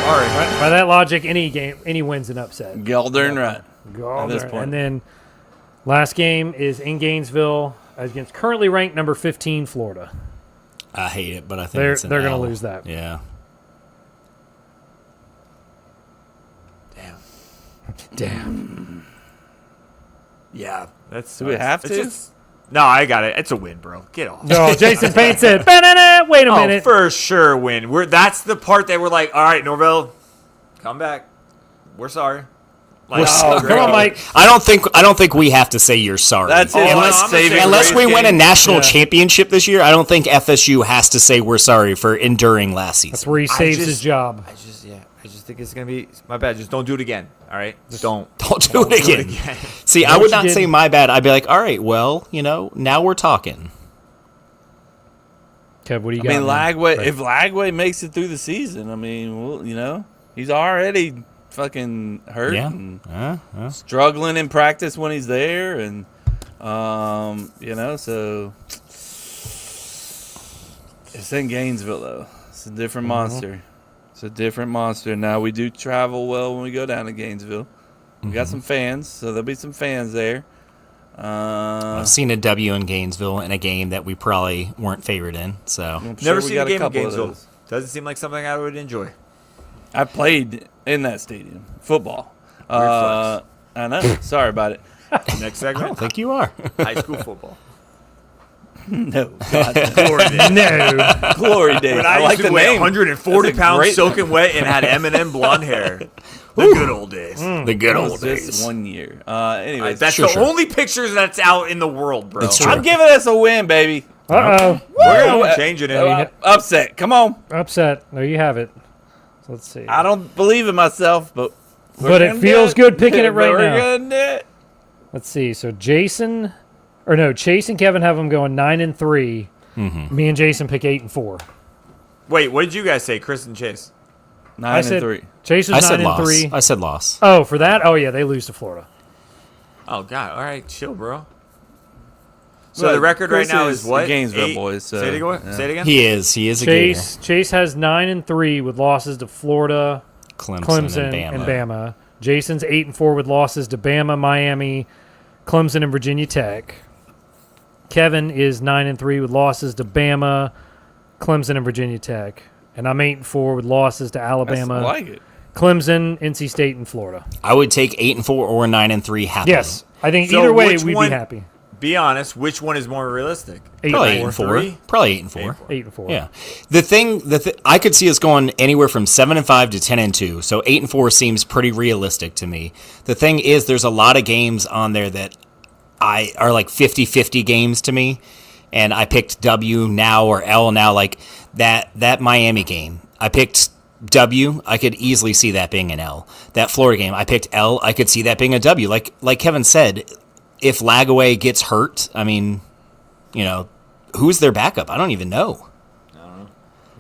All right. by that logic, any win's an upset. Geldern, right? Go this there. point. And then last game is in Gainesville against currently ranked number 15 Florida. I hate it, but I think They're it's an going to L. lose that. Yeah. Damn. Yeah, that's. Do we have it's to? just- no, I got it. It's a win, bro. Get off. No, Jason Payne said, "Ba-na-na, wait a Oh, minute. for sure win. That's the part that we're like, all right, Norvell, come back. We're sorry. Like, Come on, Mike. I don't think we have to say you're sorry. That's it. I'm Saving Unless we grace win a game. national championship this year, I don't think FSU has to say we're sorry for enduring last That's season. where he saves his job. I just think it's gonna be my bad. Just don't do it again. All right, just don't. Don't do it again. See, I what would you not did? say my bad. I'd be like, all right, well, now we're talking. Kev, what do you I got? mean, man? Lagway. Right. If Lagway makes it through the season, I mean, well, he's already fucking hurt Yeah. and struggling in practice when he's there, and so it's in Gainesville though. It's a different monster. It's a different monster. Now we do travel well when we go down to Gainesville. We got some fans, so there'll be some fans there. I've seen a W in Gainesville in a game that we probably weren't favored in. So I'm sure Never we seen a got game in couple of Gainesville. those. Doesn't seem like something I would enjoy. I played in that stadium, football. flex. I know. Sorry about it. Next I don't segment, think you are. high school football. No, God, Glory days. No. glory days. When I I like used the to weigh name. 140 That's a pounds great- soaking wet and had Eminem blonde hair. The good old days. The good That old was just days. 1 year. Anyways, That's Sure, the sure. only pictures that's out in the world, bro. It's true. I'm giving us a win, baby. Uh-oh. We're changing it. Upset. Come on. Upset. There you have it. So let's see. I don't believe in myself, but But it feels good picking it right now. We're gonna do it. Let's see. So Chase and Kevin have them going 9-3. Me and Jason pick 8-4. Wait, what did you guys say, Chris and Chase? 9-3. Chase I was said 9-3. loss. I said loss. Oh, for that? Oh yeah, they lose to Florida. Oh God! All right, chill, bro. So Look, the record Chris right now is is what? the Gainesville 8? boys, so, say it again. yeah. Say it again. He is a Gator. Chase has 9-3 with losses to Florida, Clemson, and Bama. Jason's 8-4 with losses to Bama, Miami, Clemson, and Virginia Tech. Kevin is 9-3 with losses to Bama, Clemson, and Virginia Tech. And I'm 8-4 with losses to I Alabama, like it. Clemson, NC State, and Florida. I would take 8-4 or 9-3 happily. Yes, I think So either way which we'd one- be happy. Be honest. Which one is more realistic? Probably 8-4. 8-4. Probably 8-4. 8-4. Yeah. I could see us going anywhere from 7-5 to 10-2. So 8-4 seems pretty realistic to me. The thing is, there's a lot of games on there that are like 50-50 games to me, and I picked W now or L now. Like that Miami game, I picked W. I could easily see that being an L. That Florida game, I picked L. I could see that being a W. Like Kevin said, if Lagaway gets hurt, I mean, who's their backup? I don't even know.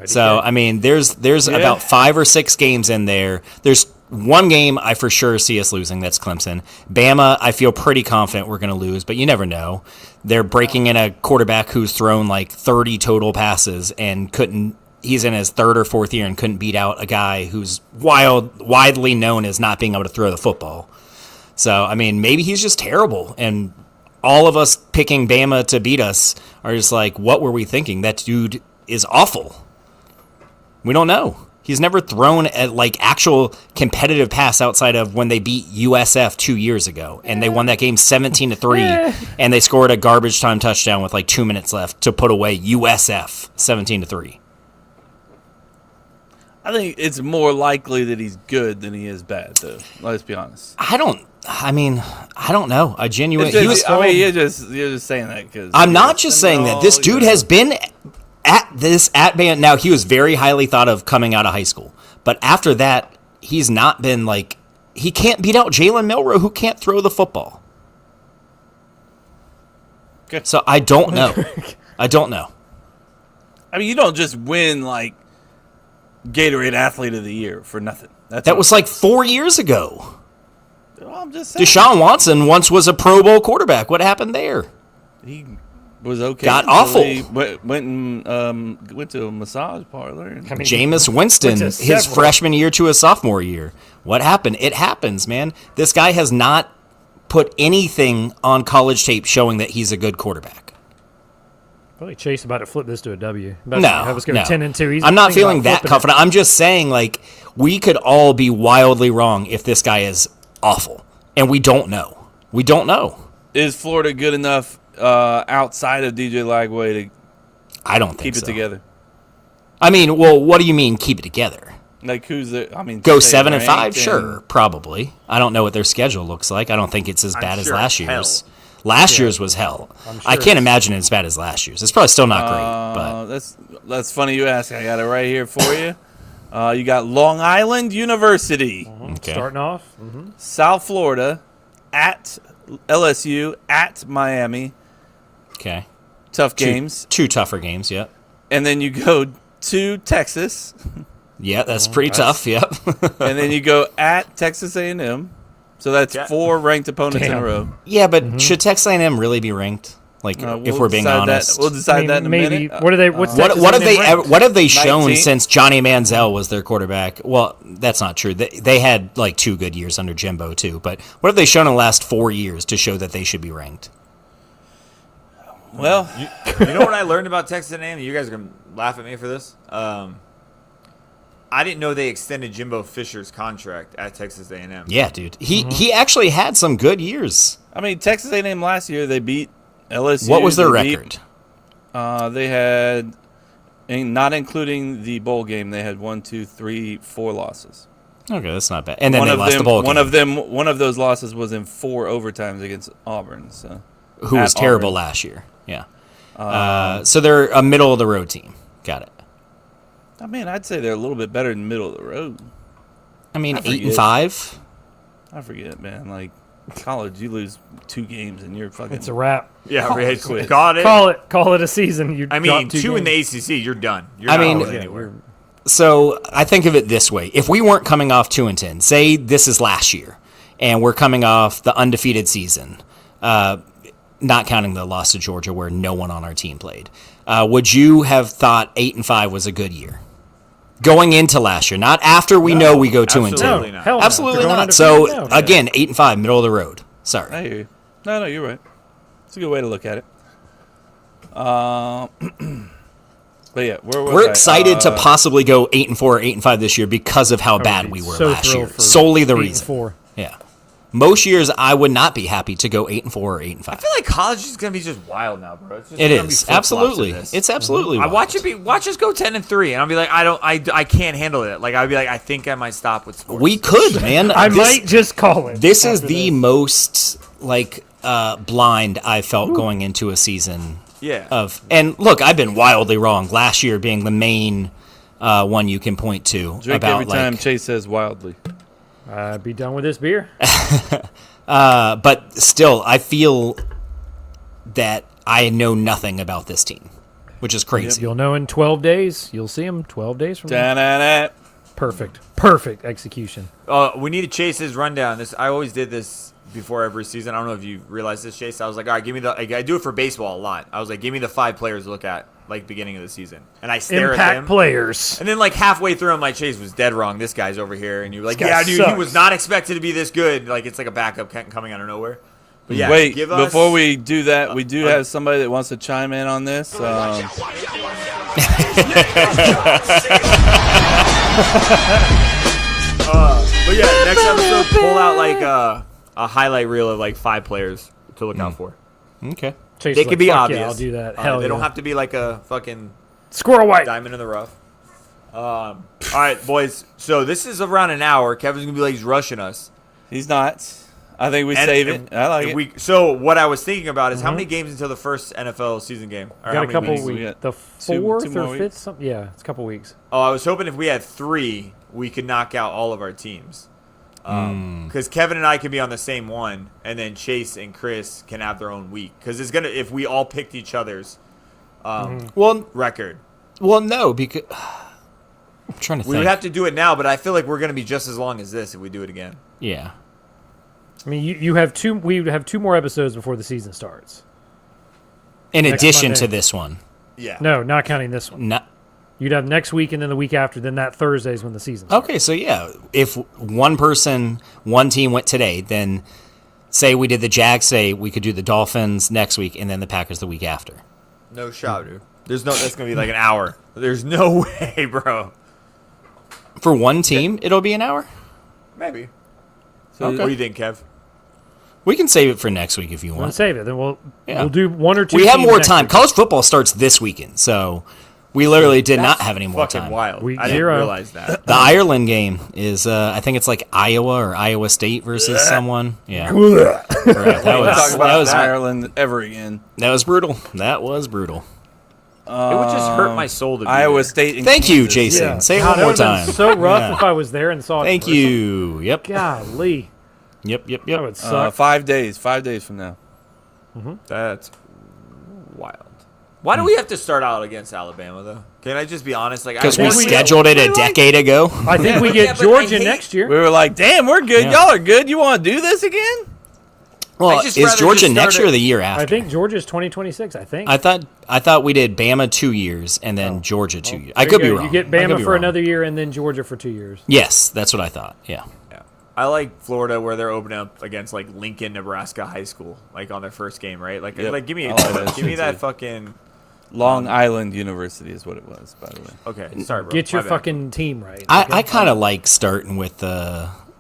So I mean, there's about 5 or 6 games in there. There's one game I for sure see us losing. That's Clemson. Bama, I feel pretty confident we're going to lose, but you never know. They're breaking in a quarterback who's thrown like 30 total passes and couldn't. He's in his 3rd or 4th year and couldn't beat out a guy who's widely known as not being able to throw the football. So I mean, maybe he's just terrible, and all of us picking Bama to beat us are just like, what were we thinking? That dude is awful. We don't know. He's never thrown a actual competitive pass outside of when they beat USF 2 years ago, and they won that game 17-3, and they scored a garbage time touchdown with 2 minutes left to put away USF 17-3. I think it's more likely that he's good than he is bad, though. Let's be honest. I don't know. I genuinely. It's He was. just, I mean, you're just saying that because I'm not just saying that. This dude has been at band. Now, he was very highly thought of coming out of high school. But after that, he's not been he can't beat out Jalen Milroe, who can't throw the football. Okay. So I don't know. I don't know. I mean, you don't just win Gatorade Athlete of the Year for nothing. That was 4 years ago. Well, I'm just saying. Deshaun Watson once was a Pro Bowl quarterback. What happened there? He was okay. Got until awful. He went to a massage parlor. And Jameis Winston, Went to his several. freshman year to his sophomore year. What happened? It happens, man. This guy has not put anything on college tape showing that he's a good quarterback. Probably Chase about to flip this to a W. No, Let's go no. 10-2. He's I'm not thinking feeling about that flipping it. confident. I'm just saying, we could all be wildly wrong if this guy is awful, and we don't know. We don't know. is Florida good enough outside of DJ Lagway to I don't think keep it so. together? I mean, well, what do you mean keep it together? Like who's the? I mean, Go say 7 and 5, ranked sure, probably. I don't know what their schedule looks like. I don't think it's as I'm bad as sure last it's year's. hell. Last year's was hell. I sure can't imagine it's as bad as last year's. It's probably still not great, That's funny you ask. I got it right here for you. You got Long Island University, but okay. Starting off. South Florida, at LSU, at Miami. Okay. Tough games. Two tougher games, yep. And then you go to Texas, Yeah, that's pretty tough, yep. and then you go at Texas A&M. So that's Yeah. 4 ranked opponents in a Damn. row. Yeah, but should Texas A&M really be ranked? Like, if We'll we're being decide honest. we'll decide that in a maybe. minute. What are they? What's What, Texas what have A&M they ranked? what have they shown 19? since Johnny Manziel was their quarterback? Well, that's not true. They had like 2 good years under Jimbo too. But what have they shown in the last 4 years to show that they should be ranked? Well, You know what I learned about Texas A&M? You guys are gonna laugh at me for this. I didn't know they extended Jimbo Fisher's contract at Texas A&M. Yeah, dude. He actually had some good years. I mean, Texas A&M last year, they beat LSU. What was their They beat- record? They had, not including the bowl game, they had 1, 2, 3, 4 losses. Okay, that's not bad. And then One they of lost them, the bowl game. one of those losses was in 4 overtimes against Auburn. So, Who was at terrible Auburn. last year. Yeah. So they're a middle of the road team. Got it. I mean, I'd say they're a little bit better than middle of the road. I mean, I 8 and forget. 5. I forget, man. Like college, you lose 2 games and you're fucking. It's a wrap. Yeah, Rich, quit. got it. Call it a season. You I mean, dropped 2 in the games. ACC, you're done. You're I not mean- going anywhere. So I think of it this way: if we weren't coming off 2-10, say this is last year, and we're coming off the undefeated season, not counting the loss to Georgia where no one on our team played, would you have thought 8 and 5 was a good year? Going into last year, not after we know we go 2 and 2. absolutely No, not. hell no. Absolutely They're going not. So undefeated now. again, 8 and 5, middle of the road. Sorry. I hear you. No, you're right. It's a good way to look at it. But yeah, We're excited to possibly go 8 and 4 or 8 and 5 this year because of how bad we were so last year. thrilled for Solely the 8 and reason. 4. Yeah. Most years I would not be happy to go 8 and 4 or 8 and 5. I feel like college is going to be just wild now, bro. It's just It gonna be is flip-flops absolutely. of this. It's absolutely. I wild. watch us go 10-3, and I'll be like, I can't handle it. Like I'd be like, I think I might stop with sports. We could, man. I This- might just call it. This is after the this. most like blind I felt going into a season. Yeah. And look, I've been wildly wrong. Last year being the main one you can point to Drink about every time like. Chase says wildly. Be done with this beer. But still, I feel that I know nothing about this team, which is crazy. You'll know in 12 days. You'll see them 12 days from now. Da-na-na. Perfect execution. We need to chase his rundown. I always did this before every season. I don't know if you realized this, Chase. I was like, all right, give me the. I do it for baseball a lot. I was like, give me the 5 players to look at, like beginning of the season, and I stare at Impact them. players. And then like halfway through, I'm like, Chase was dead wrong. This guy's over here, and you're like, This yeah, guy dude, he sucks. was not expected to be this good. Like it's like a backup coming out of nowhere. But yeah, Wait, give us, before we do that, we do have somebody that wants to chime in on this. But yeah, next episode, pull out like a highlight reel of like 5 players to look out for. Okay. Chase They is could like, be "Fuck obvious. Yeah, I'll do that. Hell They don't yeah. have to be like a fucking Squirrel White. diamond in the rough. All right, boys. So this is around an hour. Kevin's gonna be like he's rushing us. He's not. I think we And- save and- it. I like and it. So what I was thinking about is how many games until the first NFL season game? Or how Got a many couple weeks? weeks. We got The two 4th more or weeks. 5th? Something. Yeah, it's a couple weeks. Oh, I was hoping if we had 3, we could knock out all of our teams. Because Kevin and I could be on the same one, and then Chase and Chris can have their own week. Because it's gonna if we all picked each other's Well, record. no, because I'm trying to think. We would have to do it now, but I feel like we're gonna be just as long as this if we do it again. Yeah. I mean, you have 2. We would have 2 more episodes before the season starts. In Next addition Monday. to this one, Yeah. No, not counting this one. no. You'd have next week and then the week after. Then that Thursday is when the season starts. Okay, so yeah, if one team went today, then say we did the Jags, say we could do the Dolphins next week, and then the Packers the week after. No shot, dude. That's gonna be like an hour. There's no way, bro. For one team, it'll be an hour. Maybe. So What do you think, Kev? We can save it for next week if you Want want. to save it? Then Yeah. we'll do 1 or 2. We have teams more next time. week. College football starts this weekend, so We literally did not That's have any more fucking time. wild. Week I didn't 0. realize that. The Ireland game is, I think it's like Iowa or Iowa State versus someone. Yeah. Right, that Talk was about Ireland ever again. that was brutal. That was brutal. It would just hurt my soul to be Iowa there. State. And Thank you, Kansas. Jason. Say it God, one that more would've been time. so rough Yeah. if I was there and saw it. in Thank person. you. Yep. Golly, Yep. that would Yep. suck. 5 days. 5 days from now. That's wild. Why do we have to start out against Alabama though? Can I just be honest? Like, Because I we want- scheduled it a decade ago. I think we Yeah, get but I Georgia hate- next year. We were like, damn, we're good. Yeah. Y'all are good. You want to do this again? Well, just is rather Georgia just next start year or it- the year after? I think Georgia's 2026. I think. I thought we did Bama 2 years and then Georgia 2 years. I There could you be go. wrong. You get I could Bama be for wrong. another year and then Georgia for 2 years. Yes, that's what I thought. Yeah. Yeah. I like Florida where they're opening up against like Lincoln, Nebraska high school, like on their first game, right? Like, Yep. like give me I like that give me shit, that too. fucking. Long Island University is what it was, by the way. Okay, sorry, bro. Get your My bad. fucking team right. I kind of like starting with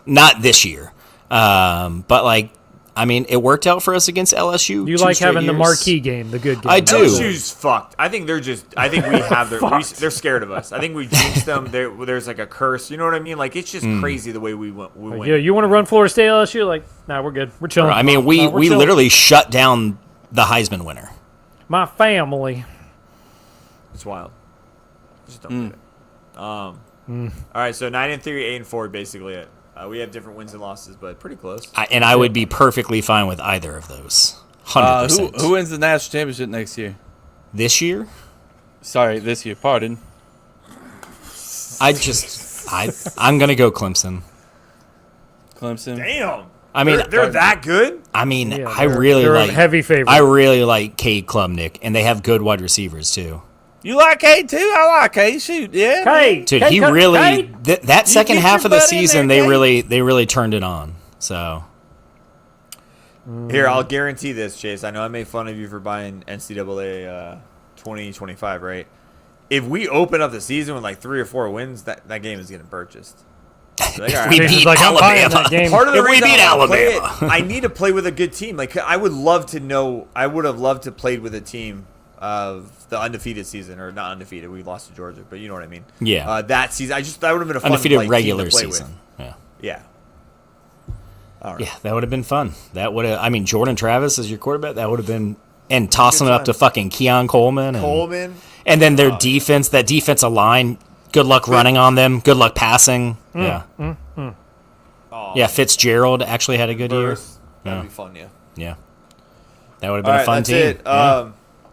not this year, but like I mean it worked out for us against LSU. You 2 like straight having the years. marquee game, the good game. I do. LSU's fucked. I think they're just. I think we have their. They're scared of us. I think we jinxed them. There's like a curse. You know what I mean? Like it's just crazy the way we went. We went. Yeah, you want to run Florida State LSU? Like, nah, we're good. We're chilling. I mean we Nah, we're we chilling. literally shut down the Heisman winner. My family. It's wild. Just don't get it. All right, so 9-3, 8-4, basically it. We have different wins and losses, but pretty close. And I would be perfectly fine with either of those. 100%. Who wins the national championship next year? This year? Sorry, this year. Pardon. I'm gonna go Clemson. Clemson. Damn. I mean, They're that good? I mean, Yeah, I they're- really they're a like heavy favorite. I really like Cade Klubnik, and they have good wide receivers too. You like Cade too? I like Cade. Shoot, yeah. Hey, Dude, hey, he Cade, really Cade. that second get half your of the butt in season there, they really turned it on. So Here, I'll guarantee this, Chase. I know I made fun of you for buying NCAA 2025, right? If we open up the season with like 3 or 4 wins, that game is getting purchased. Like, all right. we Chase is beat like, I'm buying Alabama. that game. Part of the If we reason beat I wanna play Alabama. it, I need to play with a good team. Like I would love to know. I would have loved to play with a team of the undefeated season, or not undefeated. We lost to Georgia, but you know what I mean. Yeah. That season, that would have been a fun undefeated like, regular team to play season. Yeah. With. Yeah. All right. Yeah, that would have been fun. That would have. I mean, Jordan Travis as your quarterback. That would have been, and tossing it up to fucking Keon Coleman, and, Coleman. and then their defense, that defensive line. Good luck running on them. Good luck passing. Yeah. Oh, Yeah, Fitzgerald actually had a good year. Burst. That'd Yeah. be fun. Yeah. Yeah. That would have All been right, a fun that's team. it. Yeah.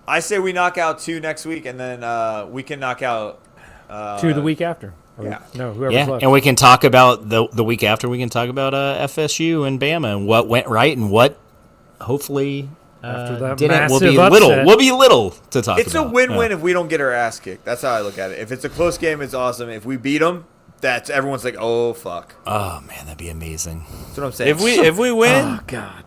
I say we knock out 2 next week, and then we can knock out. To the week after. Or, yeah. No, whoever's Yeah, left. and we can talk about the week after. We can talk about FSU and Bama and what went right and what hopefully After that didn't. Will massive be upset. little to talk It's about. a win-win Yeah. if we don't get our ass kicked. That's how I look at it. If it's a close game, it's awesome. If we beat them, that's everyone's like, oh fuck. Oh man, that'd be amazing. That's what I'm saying. If we win, Oh, God.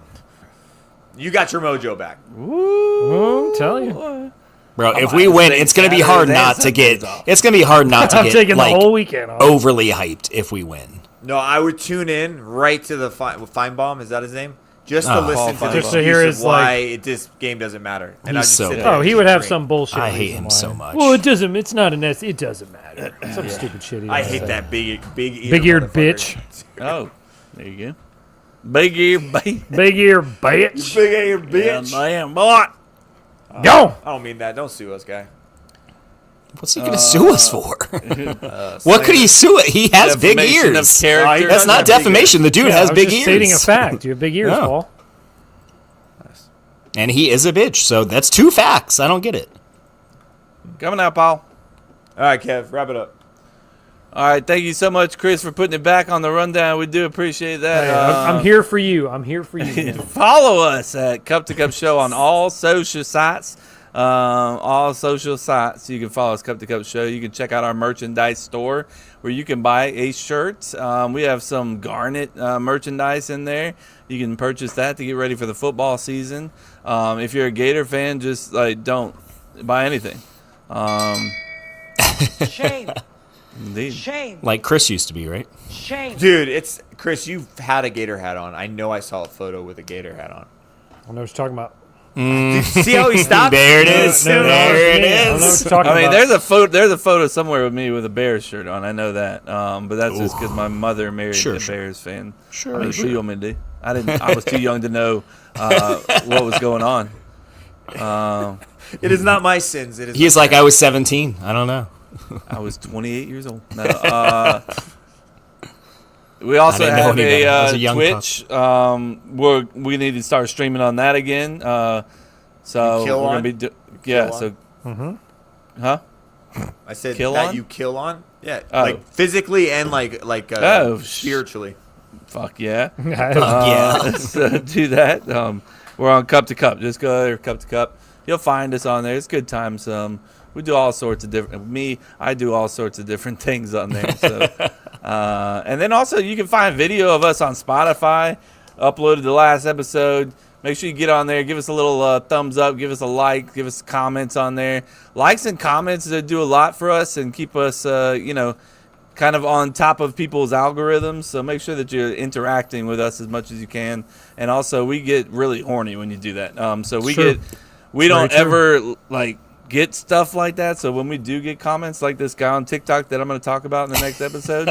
you got your mojo back. Oh, I'm telling you. Bro, if we win, it's gonna be hard not to get. It's gonna be hard not to I'm get taking like the whole weekend off. overly hyped if we win. No, I would tune in right to the Feinbaum. Is that his name? Just to listen to Paul the Feinbaum. Just to hear excuse his, of why like- this game doesn't matter. And He's I just so sit bad. there Oh, and he just would have drink. some bullshit. I hate reason him why. so much. Well, it doesn't. It's not a nest. It doesn't matter. Some stupid shit. he I does hate say. that big Big-eared motherfucker. bitch. oh, there you go. Big ear, big Big ear bitch. Big ear bitch. man, boy. Go. I don't mean that. Don't sue us, guy. What's he gonna sue us for? What could he sue it? He has big Defamation ears. of character. That's not Big ears. defamation. The dude Yeah, has I was big just ears. stating a fact. You have big ears, Yeah. Paul. And he is a bitch. So that's 2 facts. I don't get it. Coming out, Paul. All right, Kev, wrap it up. All right, thank you so much, Chris, for putting it back on the rundown. We do appreciate that. Hey, I'm here for you. I'm here for you. man. Follow us at Cup to Cup Show on all social sites. You can follow us, Cup to Cup Show. You can check out our merchandise store where you can buy a shirt. We have some Garnet merchandise in there. You can purchase that to get ready for the football season. If you're a Gator fan, just don't buy anything. Shame. Indeed. Shame. Like Chris used to be, right? Shame. Dude, it's Chris. You've had a Gator hat on. I know I saw a photo with a Gator hat on. I know what you're talking about. See how he stopped? There it is. No, there it I don't know what is. you're talking I mean, about. there's a photo somewhere with me with a Bears shirt on. I know that, but that's just because my mother married a Bears fan. Sure, I mean, what do you want me to do? I was too young to know what was going on. It is not my sins. It is. He's like, I was 17. I don't know. I was 28 years old. No, we also I didn't know have any better. I was a a young Twitch. We need to start streaming on that again. So kill we're on? gonna be yeah. Kill So, huh? I said Kill that on? you kill on. Yeah, Oh. like physically and like spiritually. Fuck yeah. Yeah. Let's do that. We're on Cup to Cup. Just go there, Cup to Cup. You'll find us on there. It's good times. We do all sorts of different. I do all sorts of different things on there. So, and then also you can find video of us on Spotify. Uploaded the last episode. Make sure you get on there. Give us a little thumbs up. Give us a like. Give us comments on there. Likes and comments do a lot for us and keep us, kind of on top of people's algorithms. So make sure that you're interacting with us as much as you can. And also, we get really horny when you do that. So we True. we don't very ever get stuff like that. So when we do get comments like this guy on TikTok that I'm going to talk about in the next episode,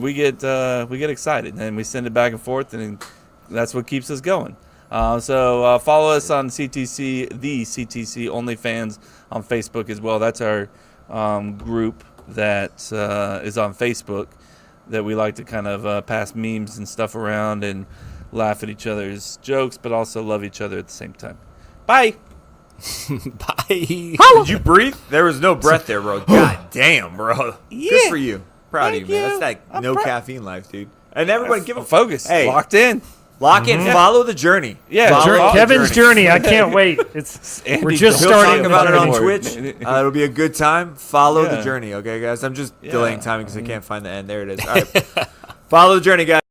we get excited and we send it back and forth, and that's what keeps us going. So follow us on CTC, the CTC OnlyFans on Facebook as well. That's our group that is on Facebook that we like to kind of pass memes and stuff around and laugh at each other's jokes, but also love each other at the same time. Bye. Bye. Did you breathe? There was no breath there, bro. God damn, bro. Good for you. Proud of you, man. That's like no caffeine life, dude. And everybody give a Focus. Hey, Locked in. lock in. Follow the journey. Yeah. Follow the Kevin's journey. I can't wait. We're just He'll We'll starting talk about it on the journey. Twitch. It'll be a good time. Follow Yeah. the journey, okay, guys? I'm just Yeah. delaying timing because I can't find the end. There it is. All right. Follow the journey, guys.